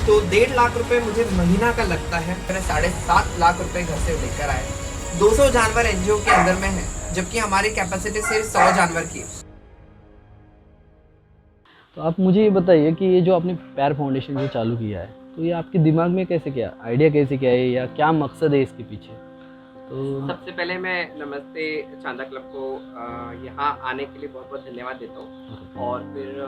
तो 1.5 लाख रुपए मुझे महीना का लगता है। मैंने 7.5 लाख रुपए घर से लेकर आए। 200 जानवर एनजीओ के अंदर में है, जबकि हमारी कैपेसिटी सिर्फ 100 जानवर की है। तो आप मुझे ये बताइए कि ये जो आपने पैर फाउंडेशन जो चालू किया है, तो ये आपके दिमाग में कैसे क्या आइडिया कैसे क्या है या क्या मकसद है इसके पीछे? तो सबसे पहले मैं नमस्ते चांदा क्लब को यहाँ आने के लिए बहुत बहुत धन्यवाद देता हूँ। और फिर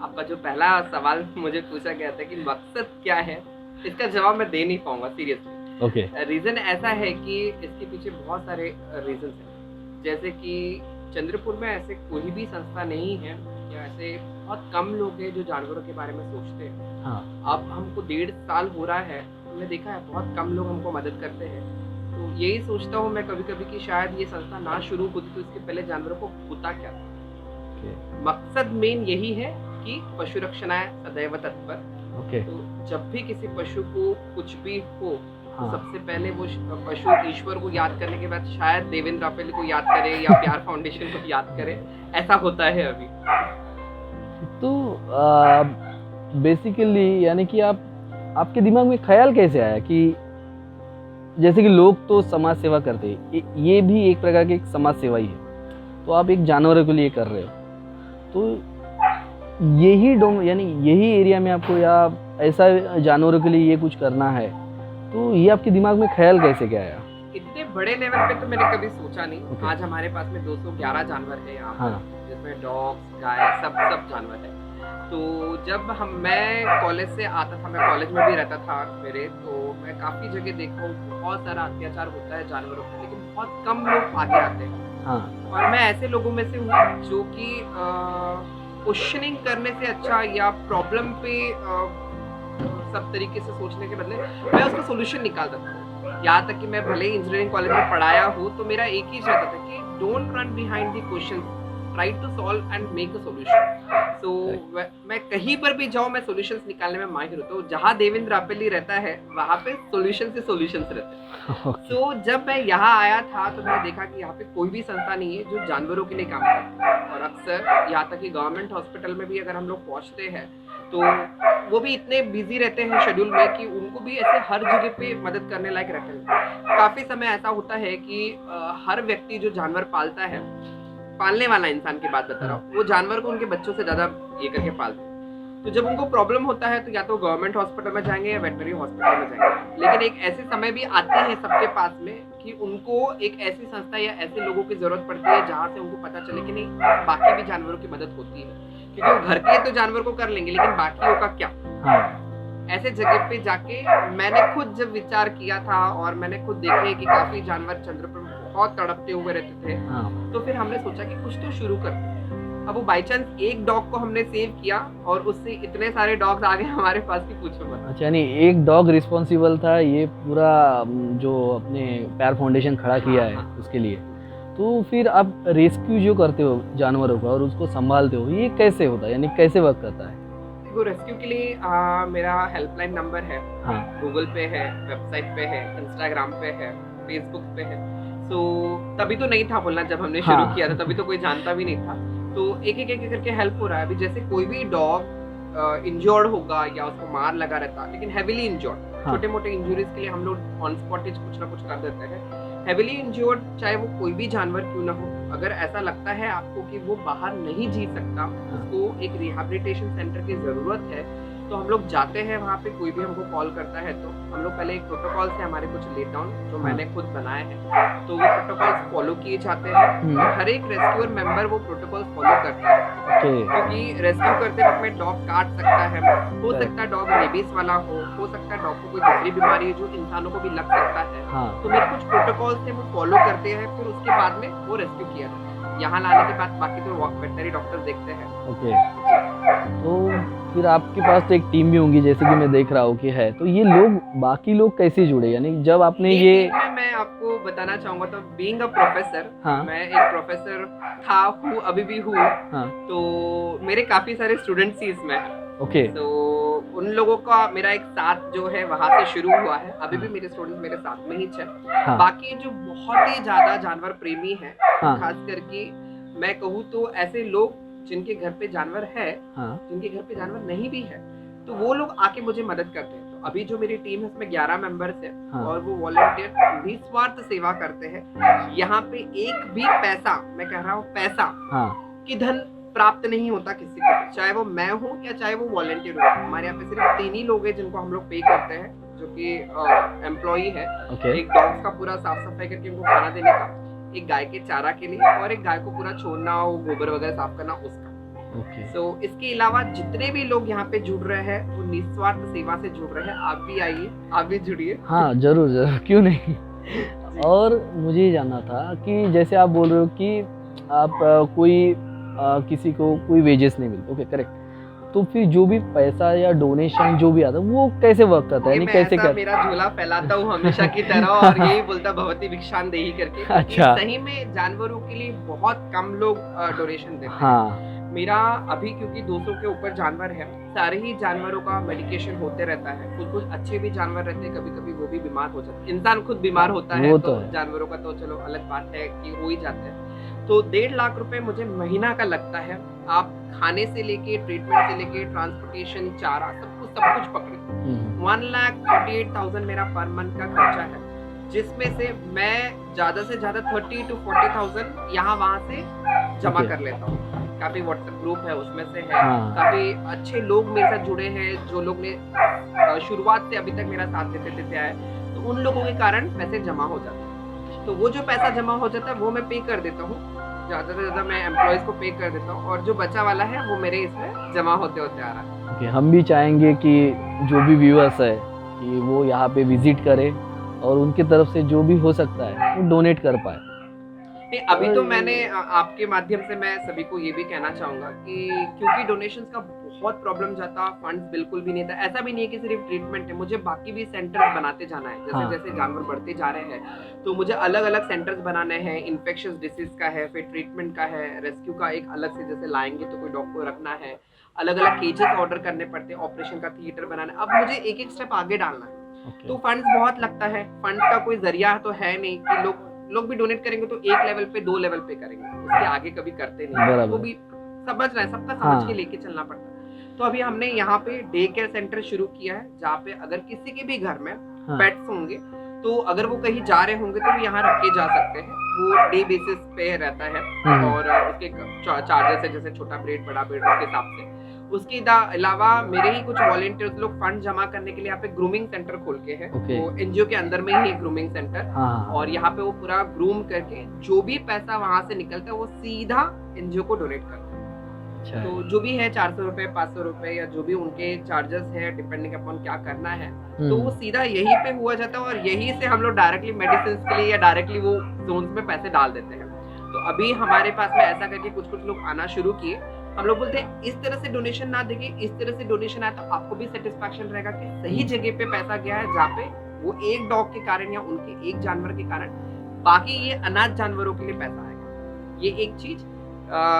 आपका जो पहला सवाल मुझे पूछा गया था कि मकसद क्या है, इसका जवाब मैं दे नहीं पाऊंगा सीरियसली। ओके। रीज़न ऐसा है कि इसके पीछे बहुत सारे रीजन हैं। जैसे कि चंद्रपुर में ऐसे कोई भी संस्था नहीं है या ऐसे बहुत कम लोग हैं जो जानवरों के बारे में सोचते हैं। हाँ। अब हमको 1.5 साल हो रहा है, हमने देखा है बहुत कम लोग हमको मदद करते हैं। तो यही सोचता हूँ मैं कभी कभी कि शायद ये संस्था ना शुरू होती तो इसके पहले जानवरों को होता क्या था। मकसद मेन यही है कि पशु रक्षणाय सदैव तत्पर। तो जब भी किसी पशु को कुछ भी हो, तो सबसे पहले वो पशु ईश्वर को याद करने के बाद शायद देवेंद्र राफेल को याद करे या प्यार फाउंडेशन को याद करे, ऐसा होता है अभी। तो बेसिकली यानी कि आपके दिमाग में ख्याल कैसे आया कि जैसे कि लोग तो समाज सेवा करते हैं, ये भी एक प्रकार की एक समाज सेवा ही है, तो आप एक जानवरों के लिए कर रहे हो, तो यही एरिया में आपको या ऐसा जानवरों के लिए ये कुछ करना है, तो ये आपके दिमाग में ख्याल कैसे क्या आया? इतने बड़े लेवल पे तो मैंने कभी सोचा नहीं। आज हमारे पास में 211 जानवर है यहाँ पर, जिसमें डॉग्स, गाय, सब जानवर है। तो जब मैं कॉलेज से आता था, मैं कॉलेज में भी रहता था मेरे, तो मैं काफ़ी जगह देखा हूँ बहुत सारा अत्याचार होता है जानवरों पर, लेकिन बहुत कम लोग आगे आते हैं। और मैं ऐसे लोगों में से हूँ जो कि क्वेश्चनिंग करने से अच्छा या प्रॉब्लम पे सब तरीके से सोचने के बदले मैं उसका सोल्यूशन निकालता था। यहाँ तक कि मैं भले ही इंजीनियरिंग कॉलेज में पढ़ाया हूँ, तो मेरा एक ही रहता था कि don't run behind the question, try to solve and make a solution. तो मैं कहीं पर भी जाऊँ, मैं सॉल्यूशंस निकालने में माहिर होता हूँ। जहाँ देवेंद्र रापेली रहता है वहाँ पे सॉल्यूशन से सॉल्यूशंस रहते हैं। तो जब मैं यहाँ आया था तो मैंने देखा कि यहाँ पे कोई भी संस्था नहीं है जो जानवरों के लिए काम करती है। और अक्सर यहाँ तक कि गवर्नमेंट हॉस्पिटल में भी अगर हम लोग पहुँचते हैं तो वो भी इतने बिजी रहते हैं शेड्यूल में कि उनको भी ऐसे हर जगह पे मदद करने लायक रहते हैं। काफ़ी समय ऐसा होता है कि हर व्यक्ति जो जानवर पालता है, पालने वाला इंसान की बात बता रहा हूँ, वो जानवर को उनके बच्चों से ज़्यादा ये करके पालते हैं। तो जब उनको प्रॉब्लम होता है तो या तो गवर्नमेंट हॉस्पिटल में जाएंगे या वेटनरी हॉस्पिटल में जाएंगे। लेकिन एक ऐसे समय भी आते हैं सबके पास में कि उनको एक ऐसी संस्था या ऐसे लोगों की ज़रूरत पड़ती है जहाँ से उनको पता चले कि नहीं, बाकी भी जानवरों की मदद होती है। क्योंकि वो घर के तो जानवर को कर लेंगे, लेकिन बाकियों का क्या? ऐसे जगह पे जाके मैंने खुद जब विचार किया था और मैंने खुद देखे कि काफ़ी जानवर चंद्रपुर में बहुत तड़पते हुए रहते थे, तो फिर हमने सोचा कि कुछ तो शुरू करते हैं। अब वो बाई चांस एक डॉग को हमने सेव किया और उससे इतने सारे डॉग्स आ गए हमारे पास कि पूछो मत। अच्छा, यानी एक डॉग रिस्पॉन्सिबल था ये पूरा जो अपने पैर फाउंडेशन खड़ा किया है उसके लिए। तो फिर आप रेस्क्यू जो करते हो जानवरों का और उसको संभालते हो, ये कैसे होता है, यानी कैसे वर्क करता है? देखो, रेस्क्यू के लिए मेरा हेल्पलाइन नंबर है, गूगल पे है, वेबसाइट पे है, इंस्टाग्राम पे है, फेसबुक पे है। सो तभी तो नहीं था बोलना, जब हमने शुरू किया था तभी तो कोई जानता भी नहीं था। तो एक एक करके हेल्प हो रहा है। अभी जैसे कोई भी डॉग इंजर्ड होगा या उसको मार लगा रहता, लेकिन हेविली इंजर्ड, छोटे मोटे इंजरीज के लिए हम लोग ऑन स्पॉट कुछ ना कुछ कर देते हैं। हेविली इंजर्ड चाहे वो कोई भी जानवर क्यों ना हो, अगर ऐसा लगता है आपको कि वो बाहर नहीं जी सकता, उसको एक रिहैबिलिटेशन सेंटर की ज़रूरत है, तो हम लोग जाते हैं वहाँ पे। कोई भी हमको कॉल करता है तो हम लोग पहले एक प्रोटोकॉल से हमारे कुछ लेट डाउन जो मैंने खुद बनाए हैं, तो वो प्रोटोकॉल्स फॉलो किए जाते हैं। हर एक रेस्क्यूअर मेंबर वो प्रोटोकॉल्स फॉलो करता है, क्योंकि रेस्क्यू करते वक्त में डॉग काट सकता है, हो सकता है डॉग रेबीज वाला हो सकता है डॉग को कोई दूसरी बीमारी है जो इंसानों को भी लग सकता है। तो मेरे कुछ प्रोटोकॉल्स थे वो फॉलो करते हैं, फिर उसके बाद में वो रेस्क्यू किया जाता है। यहाँ लाने के बाद बाकी तो वेटनरी डॉक्टर देखते हैं। तो फिर आपके पास तो एक टीम भी होंगी, जैसे कि मैं देख रहा हूँ कि है, तो ये लोग बाकी लोग कैसे जुड़े, यानी जब आपने ये मैं आपको बताना चाहूँगा तो बीइंग अ प्रोफेसर, मैं एक प्रोफेसर था, हूँ, अभी भी हूँ। तो मेरे काफ़ी सारे स्टूडेंट्स ही इसमें हैं। तो उन लोगों का मेरा एक साथ जो है वहाँ से शुरू हुआ है। अभी भी मेरे स्टूडेंट्स मेरे साथ में ही है। बाकी जो बहुत ही ज़्यादा जानवर प्रेमी हैं, खास करके मैं कहूँ तो ऐसे लोग जिनके घर पे जानवर है, जिनके घर पे जानवर नहीं भी है, तो वो लोग आके मुझे मदद करते हैं। तो अभी जो मेरी टीम है उसमें 11 मेंबर्स है हाँ। और वो वॉलंटियर निस्वार्थ सेवा करते हैं। यहाँ पे एक भी पैसा, मैं कह रहा हूँ पैसा हाँ कि धन प्राप्त नहीं होता किसी को, चाहे वो मैं हूँ या चाहे वो वॉलंटियर हो। हमारे यहाँ पे सिर्फ 3 ही लोग हैं जिनको हम लोग पे करते हैं, जो कि एम्प्लॉई है। ओके एक डॉग्स का पूरा साफ सफाई करके उनको खाना देने का, एक गाय के चारा के लिए, और एक गाय को पूरा छोड़ना, वो गोबर वगैरह साफ करना उसका। ओके इसके अलावा जितने भी लोग यहाँ पे जुड़ रहे हैं वो निस्वार्थ सेवा से जुड़ रहे हैं। आप भी आइए, आप भी जुड़िए। हाँ जरूर जरूर, क्यों नहीं। और मुझे ये जानना था कि जैसे आप बोल रहे हो कि आप कोई किसी को कोई वेजेस नहीं मिलते, ओके करेक्ट, तो फिर जो भी पैसा या डोनेशन जो भी आता है वो कैसे वर्क करता है, यानी कैसे कर मेरा झोला फैलाता हूँ हमेशा की तरह और यही बोलता भगवती भिक्षान देही करके। अच्छा। सही में जानवरों के लिए बहुत कम लोग डोनेशन देते हैं। हाँ मेरा अभी क्योंकि 200 के ऊपर जानवर है, सारे ही जानवरों का मेडिकेशन होते रहता है। कुछ अच्छे भी जानवर रहते हैं, कभी कभी वो भी बीमार हो जाते हैं। इंसान खुद बीमार होता है तो जानवरों का तो चलो अलग बात है कि हो ही जाते हैं। तो 1.5 लाख रुपए मुझे महीना का लगता है। आप खाने से लेके, ट्रीटमेंट से लेके, ट्रांसपोर्टेशन, चारा, सब कुछ पकड़े। 1,38,000 मेरा पर मंथ का खर्चा है, जिसमें से मैं ज्यादा से ज्यादा 30 to 40,000 यहाँ वहाँ से जमा कर लेता हूँ। काफी व्हाट्सएप ग्रुप है उसमें से है। हाँ। काफी अच्छे लोग मेरे साथ जुड़े हैं, जो लोग ने शुरुआत से अभी तक मेरा साथ देते आए, तो उन लोगों के कारण पैसे जमा हो जाते हैं। तो वो जो पैसा जमा हो जाता है वो मैं पे कर देता हूँ, ज्यादा से ज्यादा मैं एम्प्लॉयज को पे कर देता हूँ, और जो बचा वाला है वो मेरे इसमें जमा होते आ रहा है। ओके, हम भी चाहेंगे कि जो भी व्यूअर्स है कि वो यहाँ पे विजिट करे और उनकी तरफ से जो भी हो सकता है वो डोनेट कर पाए। नहीं, अभी तो मैंने आपके माध्यम से मैं सभी को ये भी कहना चाहूंगा कि क्योंकि डोनेशंस का बहुत प्रॉब्लम जाता, फंड्स बिल्कुल भी नहीं था। ऐसा भी नहीं है कि सिर्फ ट्रीटमेंट है, मुझे बाकी भी सेंटर्स बनाते जाना है। जैसे जैसे जानवर बढ़ते जा रहे हैं तो मुझे अलग अलग सेंटर्स बनाने हैं। इन्फेक्शियस डिसीज का है, फिर ट्रीटमेंट का है, रेस्क्यू का एक अलग से, जैसे लाएंगे तो कोई डॉग को रखना है, अलग अलग केजेस ऑर्डर करने पड़ते हैं, ऑपरेशन का थिएटर बनाना है। अब मुझे एक एक स्टेप आगे डालना है। तो फंड्स बहुत लगता है। फंड का कोई जरिया तो है नहीं कि लोग भी डोनेट करेंगे तो 1 लेवल पे 2 लेवल पे करेंगे, उसके आगे कभी करते नहीं। वो भी समझ रहे हैं, सबका समझ के लेके चलना पड़ता है। तो अभी हमने यहाँ पे डे केयर सेंटर शुरू किया है, जहाँ पे अगर किसी के भी घर में पेट्स होंगे तो अगर वो कहीं जा रहे होंगे तो वो यहाँ रख के जा सकते हैं। वो डे बेसिस पे रहता है और उसके चार्जेस है, जैसे छोटा ब्रेड, बड़ा ब्रेड, उसके हिसाब से। उसके अलावा मेरे ही कुछ वॉलंटियर्स लोग फंड जमा करने के लिए यहाँ पे ग्रूमिंग सेंटर खोल के है। वो एनजीओ के अंदर में ही है ग्रूमिंग सेंटर। और यहाँ पे वो पूरा ग्रूम करके जो भी पैसा वहां से निकलता है वो सीधा एनजीओ को डोनेट करते हैं। अच्छा। तो जो भी है 400 रुपए, 500 रुपए, या जो भी उनके चार्जेस है डिपेंडिंग अपॉन क्या करना है, तो वो सीधा यही पे हुआ जाता है और यही से हम लोग डायरेक्टली मेडिसिन के लिए या डायरेक्टली वो जोन्स में पैसे डाल देते हैं। तो अभी हमारे पास में ऐसा करके कुछ लोग आना शुरू किए। हम लोग बोलते हैं इस तरह से डोनेशन ना देंगे, इस तरह से डोनेशन आया तो आपको भी सेटिस्फैक्शन रहेगा कि सही जगह पे पैसा गया है, जहाँ पे वो एक डॉग के कारण या उनके एक जानवर के कारण बाकी ये अनाथ जानवरों के लिए पैसा आएगा। ये एक चीज।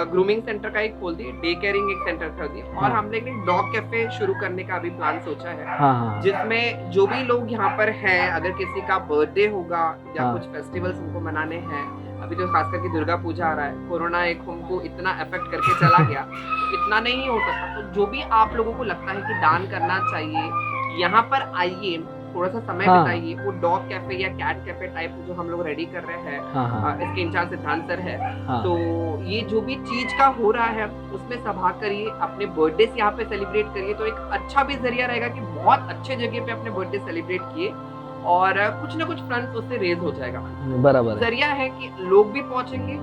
ग्रूमिंग सेंटर का एक खोल दिए, डे केयरिंग एक सेंटर कर दिया, और हमने एक डॉग कैफे शुरू करने का भी प्लान सोचा है। जिसमें जो भी लोग यहाँ पर हैं, अगर किसी का बर्थडे होगा या कुछ फेस्टिवल्स उनको मनाने हैं, अभी तो खास करके दुर्गा पूजा आ रहा है, कोरोना एक हमको इतना अफेक्ट करके चला गया, इतना नहीं हो सकता। तो जो भी आप लोगों को लगता है कि दान करना चाहिए, यहाँ पर आइए, थोड़ा सा समय बिताइए। वो डॉग कैफे या कैट कैफे टाइप जो हम लोग रेडी कर रहे हैं, इसके इंचार्ज सिद्धांत सर है। तो ये जो भी चीज का हो रहा है उसमें सभा करिए, अपने बर्थडे यहाँ पे सेलिब्रेट करिए, तो एक अच्छा भी जरिया रहेगा कि बहुत अच्छे जगह पे अपने बर्थडे सेलिब्रेट किए और कुछ ना कुछ फंड्स उससे रेज हो जाएगा। बराबर जरिया है कि लोग भी पहुंचेंगे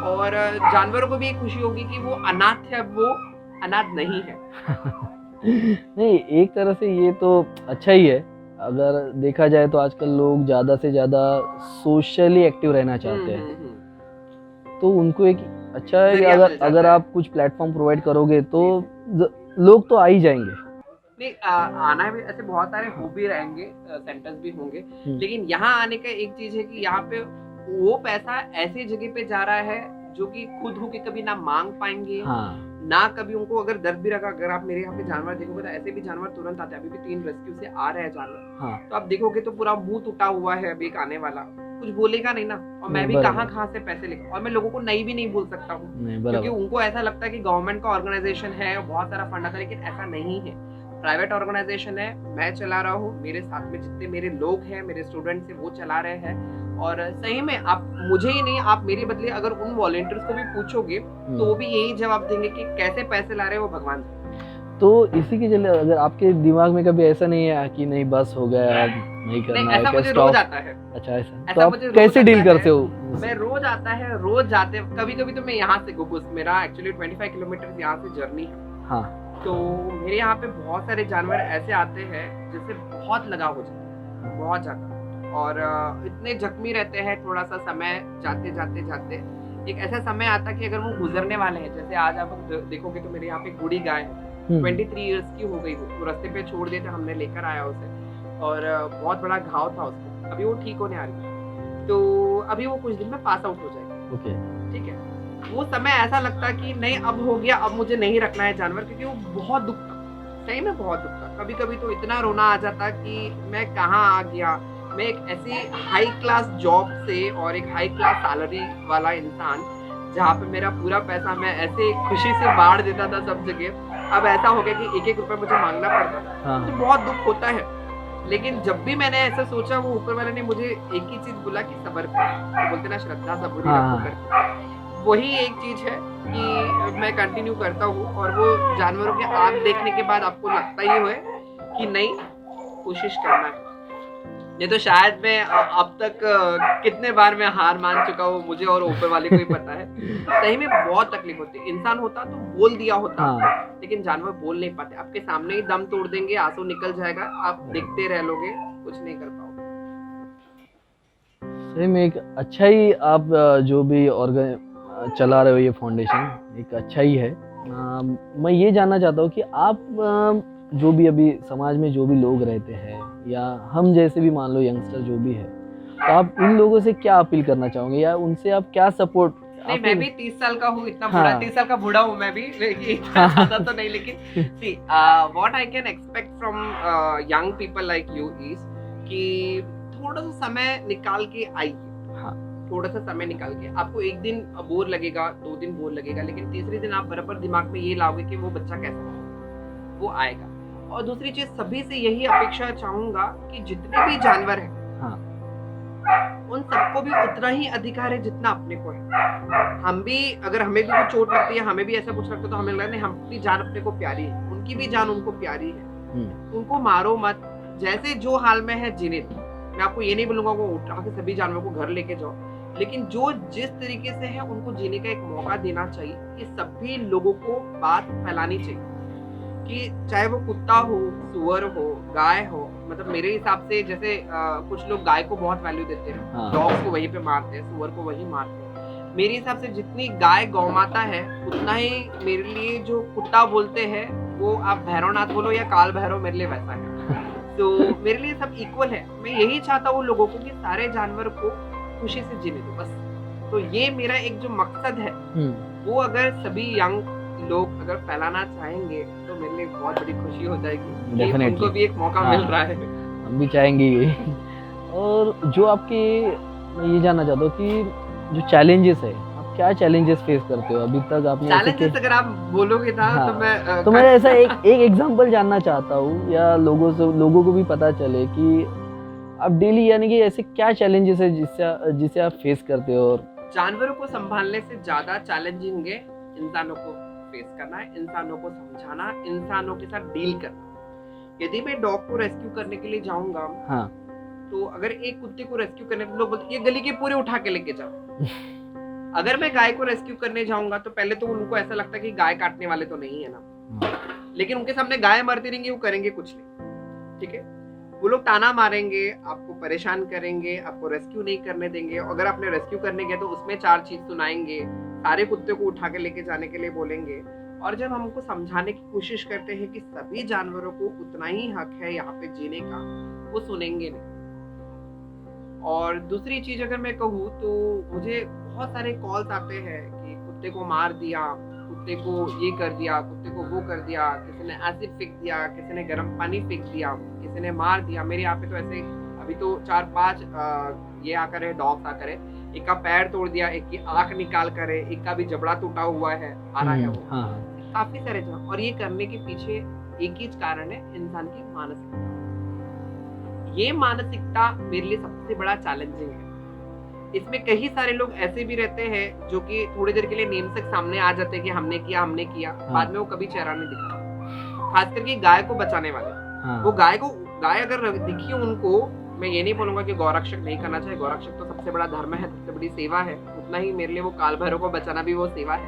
और जानवरों को भी खुशी होगी कि वो अनाथ है, वो अनाथ नहीं है। नहीं, एक तरह से ये तो अच्छा ही है। अगर देखा जाए तो आजकल लोग ज्यादा से ज्यादा सोशली एक्टिव रहना चाहते हैं, तो उनको एक अच्छा है कि अगर आप कुछ प्लेटफॉर्म प्रोवाइड करोगे तो लोग तो आ ही जाएंगे। नहीं, आना भी ऐसे बहुत सारे हो भी रहेंगे, सेंटर्स भी होंगे, लेकिन यहाँ आने का एक चीज है कि यहाँ पे वो पैसा ऐसी जगह पे जा रहा है जो कि खुद होके कभी ना मांग पाएंगे, ना कभी उनको अगर दर्द भी रखा। अगर आप मेरे यहाँ पे जानवर देखोगे तो ऐसे भी जानवर तुरंत आते हैं। अभी भी 3 रेस्क्यू से आ रहे हैं जानवर। तो आप देखोगे तो पूरा मुंह टूटा हुआ है अभी एक आने वाला, कुछ बोलेगा नहीं ना। और मैं भी कहाँ से पैसे लेकर, और मैं लोगों को नहीं भी नहीं बोल सकता हूँ, क्योंकि उनको ऐसा लगता है कि गवर्नमेंट का ऑर्गेनाइजेशन है, बहुत सारा फंड आता है, लेकिन ऐसा नहीं है। प्राइवेट ऑर्गेनाइजेशन है, मैं चला रहा हूँ, मेरे साथ में जितने मेरे लोग हैं, मेरे स्टूडेंट्स हैं वो चला रहे हैं। और सही में आप मुझे ही नहीं, आप मेरे बदले अगर उन वॉलंटियर्स को भी पूछोगे तो वो भी यही जवाब देंगे कि कैसे पैसे ला रहे हैं वो भगवान जाने। तो इसी के चलते अगर आपके दिमाग में कभी ऐसा नहीं है कि नहीं बस हो गया अब नहीं करना है, ऐसा मुझे रोज आता है। अच्छा ऐसा तो ऐसा आप मुझे रोज कैसे डील आता करते हो? मैं रोज आता है, रोज जाते, कभी कभी तो मैं यहाँ से गुगुस, मेरा एक्चुअली 25 किलोमीटर यहाँ से जर्नी है। हाँ। तो मेरे यहाँ पे बहुत सारे जानवर ऐसे आते हैं जिससे बहुत लगाव हो जाता है, बहुत ज्यादा, और इतने जख्मी रहते हैं। थोड़ा सा समय जाते जाते जाते एक ऐसा समय आता है कि अगर वो गुजरने वाले हैं, जैसे आज आप देखोगे तो मेरे यहाँ पे बूढ़ी गाय है, 23 इयर्स की हो गई वो रास्ते पे छोड़ दिए थे हमने, लेकर आया उसे, और बहुत बड़ा घाव था उसको, अभी वो ठीक होने आ रही है। तो अभी वो कुछ दिन में पास आउट हो जाएगी। ओके। ठीक है, वो समय ऐसा लगता कि नहीं अब हो गया, अब मुझे नहीं रखना है जानवर, क्योंकि वो बहुत दुख था, सही में बहुत दुख था। कभी कभी तो इतना रोना आ जाता कि मैं कहाँ आ गया, मैं एक ऐसी हाई क्लास जॉब से और एक हाई क्लास सैलरी वाला इंसान, जहाँ पे मेरा पूरा पैसा मैं ऐसे खुशी से बांट देता था सब जगह, अब ऐसा हो गया कि एक एक रुपए मुझे मांगना पड़ता था। हाँ। तो बहुत दुख होता है। लेकिन जब भी मैंने ऐसा सोचा, वो ऊपर वाले ने मुझे एक ही चीज बोला कि सब्र कर, तो बोलते ना श्रद्धा सबूरी रखो करके, वही एक चीज है कि मैं कंटिन्यू करता हूँ। और वो जानवरों के आंख देखने के बाद आपको लगता ही है कि नहीं, कोशिश करना है। ये तो शायद मैं अब तक कितने बार मैं हार मान चुका हूँ, मुझे और ऊपर वाले को ही पता है। सही में बहुत तकलीफ होती है। इंसान होता तो बोल दिया होता, हाँ। लेकिन जानवर बोल नहीं पाते। आपके सामने ही दम तोड़ देंगे, आंसू निकल जाएगा, आप देखते रह लोगे, कुछ नहीं कर पाओगे। सही में एक अच्छा ही आप जो भी चला रहे हो ये फाउंडेशन, एक अच्छा ही है। मैं ये जानना चाहता हूँ कि आप जो भी अभी समाज में जो भी लोग रहते हैं, या हम जैसे भी मान लो यंगस्टर जो भी है, तो आप इन लोगों से क्या अपील करना चाहोगे, या उनसे आप क्या सपोर्ट? नहीं, मैं भी 30 साल का हूँ, इतना हाँ। बूढ़ा, 30 साल का बूढ़ा हूँ मैं भी, इतना ज्यादा तो नहीं, लेकिन see, what I can expect from young people like you is कि थोड़ा सा समय निकाल के आइए। हाँ। थोड़ा सा समय निकाल के, आपको एक दिन बोर लगेगा, 2 दिन बोर लगेगा, लेकिन तीसरे दिन आप बराबर दिमाग में ये लाओगे कि वो बच्चा कैसा है, वो आएगा। और दूसरी चीज, सभी से यही अपेक्षा चाहूंगा कि जितने भी जानवर हैं, हाँ। उन सबको भी उतना ही अधिकार है जितना अपने को है। हम भी, अगर हमें भी कुछ चोट लगती है, हमें भी ऐसा कुछ लगता है, तो हमें लगता है हम अपनी जान अपने को प्यारी है, उनकी भी जान उनको प्यारी है, उनको मारो मत, जैसे जो हाल में है जीने दो। मैं आपको ये नहीं बोलूंगा वो उठा के सभी जानवरों को घर लेके जाओ, लेकिन जो जिस तरीके से है उनको जीने का एक मौका देना चाहिए। कि सभी लोगों को बात फैलानी चाहिए कि चाहे वो कुत्ता हो, सुअर हो, गाय हो। मतलब मेरे हिसाब से जैसे कुछ लोग गाय को बहुत वैल्यू देते हैं, हाँ। डॉग को वहीं पे मारते हैं, सुअर को वहीं मारते हैं। मेरे हिसाब से जितनी गाय गौ माता है, उतना ही मेरे लिए जो कुत्ता बोलते हैं, वो आप भैरवनाथ बोलो या काल भैरव, मेरे लिए वैसा है। तो मेरे लिए सब इक्वल है। मैं यही चाहता हूँ लोगों को कि सारे जानवर को खुशी से जीने दो, बस। तो ये मेरा एक जो मकसद है, वो अगर सभी यंग लोग अगर फैलाना चाहेंगे तो मेरे लिए बहुत बड़ी खुशी हो जाएगी। Definitely. उनको भी एक मौका मिल रहा है। हम भी चाहेंगे ये। और जो आपके, मैं ये जानना चाहता हूँ कि जो चैलेंजेस है, आप क्या चैलेंजेस फेस करते हो अभी तक? आपने चैलेंजेस अगर आप बोलोगे ना, हाँ। तो मैं ऐसा एक एग्जांपल जानना चाहता हूँ, या लोगों को भी पता चले कि आप डेली, यानी कि ऐसे क्या चैलेंजेस है जिसे आप फेस करते हो। और जानवरों को संभालने से ज्यादा चैलेंजिंग है इंसानों को फेस करना है, इंसानों को समझाना, इंसानों के साथ डील करना। यदि मैं डॉग को रेस्क्यू करने के लिए जाऊंगा, हाँ। तो अगर एक कुत्ते को रेस्क्यू करने के लोग बोलते ये गली के पूरे उठा के लेके जाओ। अगर मैं गाय को रेस्क्यू करने जाऊंगा तो पहले तो उनको ऐसा लगता है कि गाय काटने वाले तो नहीं है ना, लेकिन उनके सामने गाय मरती रहेंगी, वो करेंगे कुछ नहीं। ठीक है, वो लोग ताना मारेंगे, आपको परेशान करेंगे, आपको रेस्क्यू नहीं करने देंगे। अगर आपने रेस्क्यू करने गए तो उसमें 4 चीज सुनाएंगे, सारे कुत्ते को उठा के लेके जाने के लिए बोलेंगे। और जब हम उनको समझाने की कोशिश करते हैं कि सभी जानवरों को उतना ही हक है यहाँ पे जीने का, वो सुनेंगे नहीं। और दूसरी चीज अगर मैं कहूँ तो मुझे बहुत सारे कॉल्स आते हैं कि कुत्ते को मार दिया, कुत्ते को ये कर दिया, कुत्ते को वो कर दिया, किसी ने एसिड फेंक दिया, किसी ने गर्म पानी फेंक दिया, किसी ने मार दिया। मेरे यहाँ पे तो ऐसे अभी तो 4-5 ये आकर है, डॉग्स आकर है, एक का पैर तोड़ दिया, एक की आंख निकाल कर है, एक का भी जबड़ा टूटा हुआ है, आ रहा है वो। हाँ। काफी सारे जगह। और ये करने के पीछे एक ही कारण है, इंसान की मानसिकता। ये मानसिकता मेरे लिए सबसे बड़ा चैलेंजिंग है। इसमें कई सारे लोग ऐसे भी रहते हैं जो कि थोड़ी देर के लिए नेम से सामने आ जाते हैं कि हमने किया, बाद में वो कभी चेहरा नहीं दिखा। खास करके गाय को बचाने वाले, वो गाय अगर दिखी उनको, मैं ये नहीं बोलूंगा कि गौरक्षक नहीं करना चाहिए, गौरक्षक तो सबसे बड़ा धर्म है, सबसे बड़ी सेवा है, उतना ही मेरे लिए वो काल भैरव को बचाना भी वो सेवा है।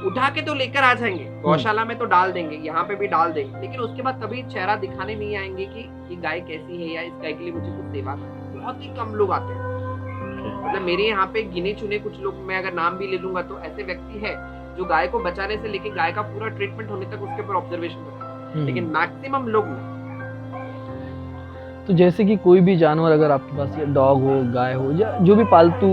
उठा के तो लेकर आ जाएंगे, गौशाला में तो डाल देंगे, यहाँ पे भी डाल देंगे, लेकिन उसके बाद कभी चेहरा दिखाने नहीं आएंगे कि ये गाय कैसी है या इस गाय के लिए मुझे कुछ सेवा करना है। बहुत ही कम लोग आते हैं। मतलब मेरे यहाँ पे गिने चुने कुछ लोग, मैं अगर नाम भी ले लूंगा तो ऐसे व्यक्ति है जो गाय को बचाने से लेके गाय का पूरा ट्रीटमेंट होने तक उसके ऊपर ऑब्जर्वेशन करते हैं, लेकिन मैक्सिमम लोग नहीं। तो जैसे कि कोई भी जानवर अगर आपके पास, या डॉग हो, गाय हो, या जो भी पालतू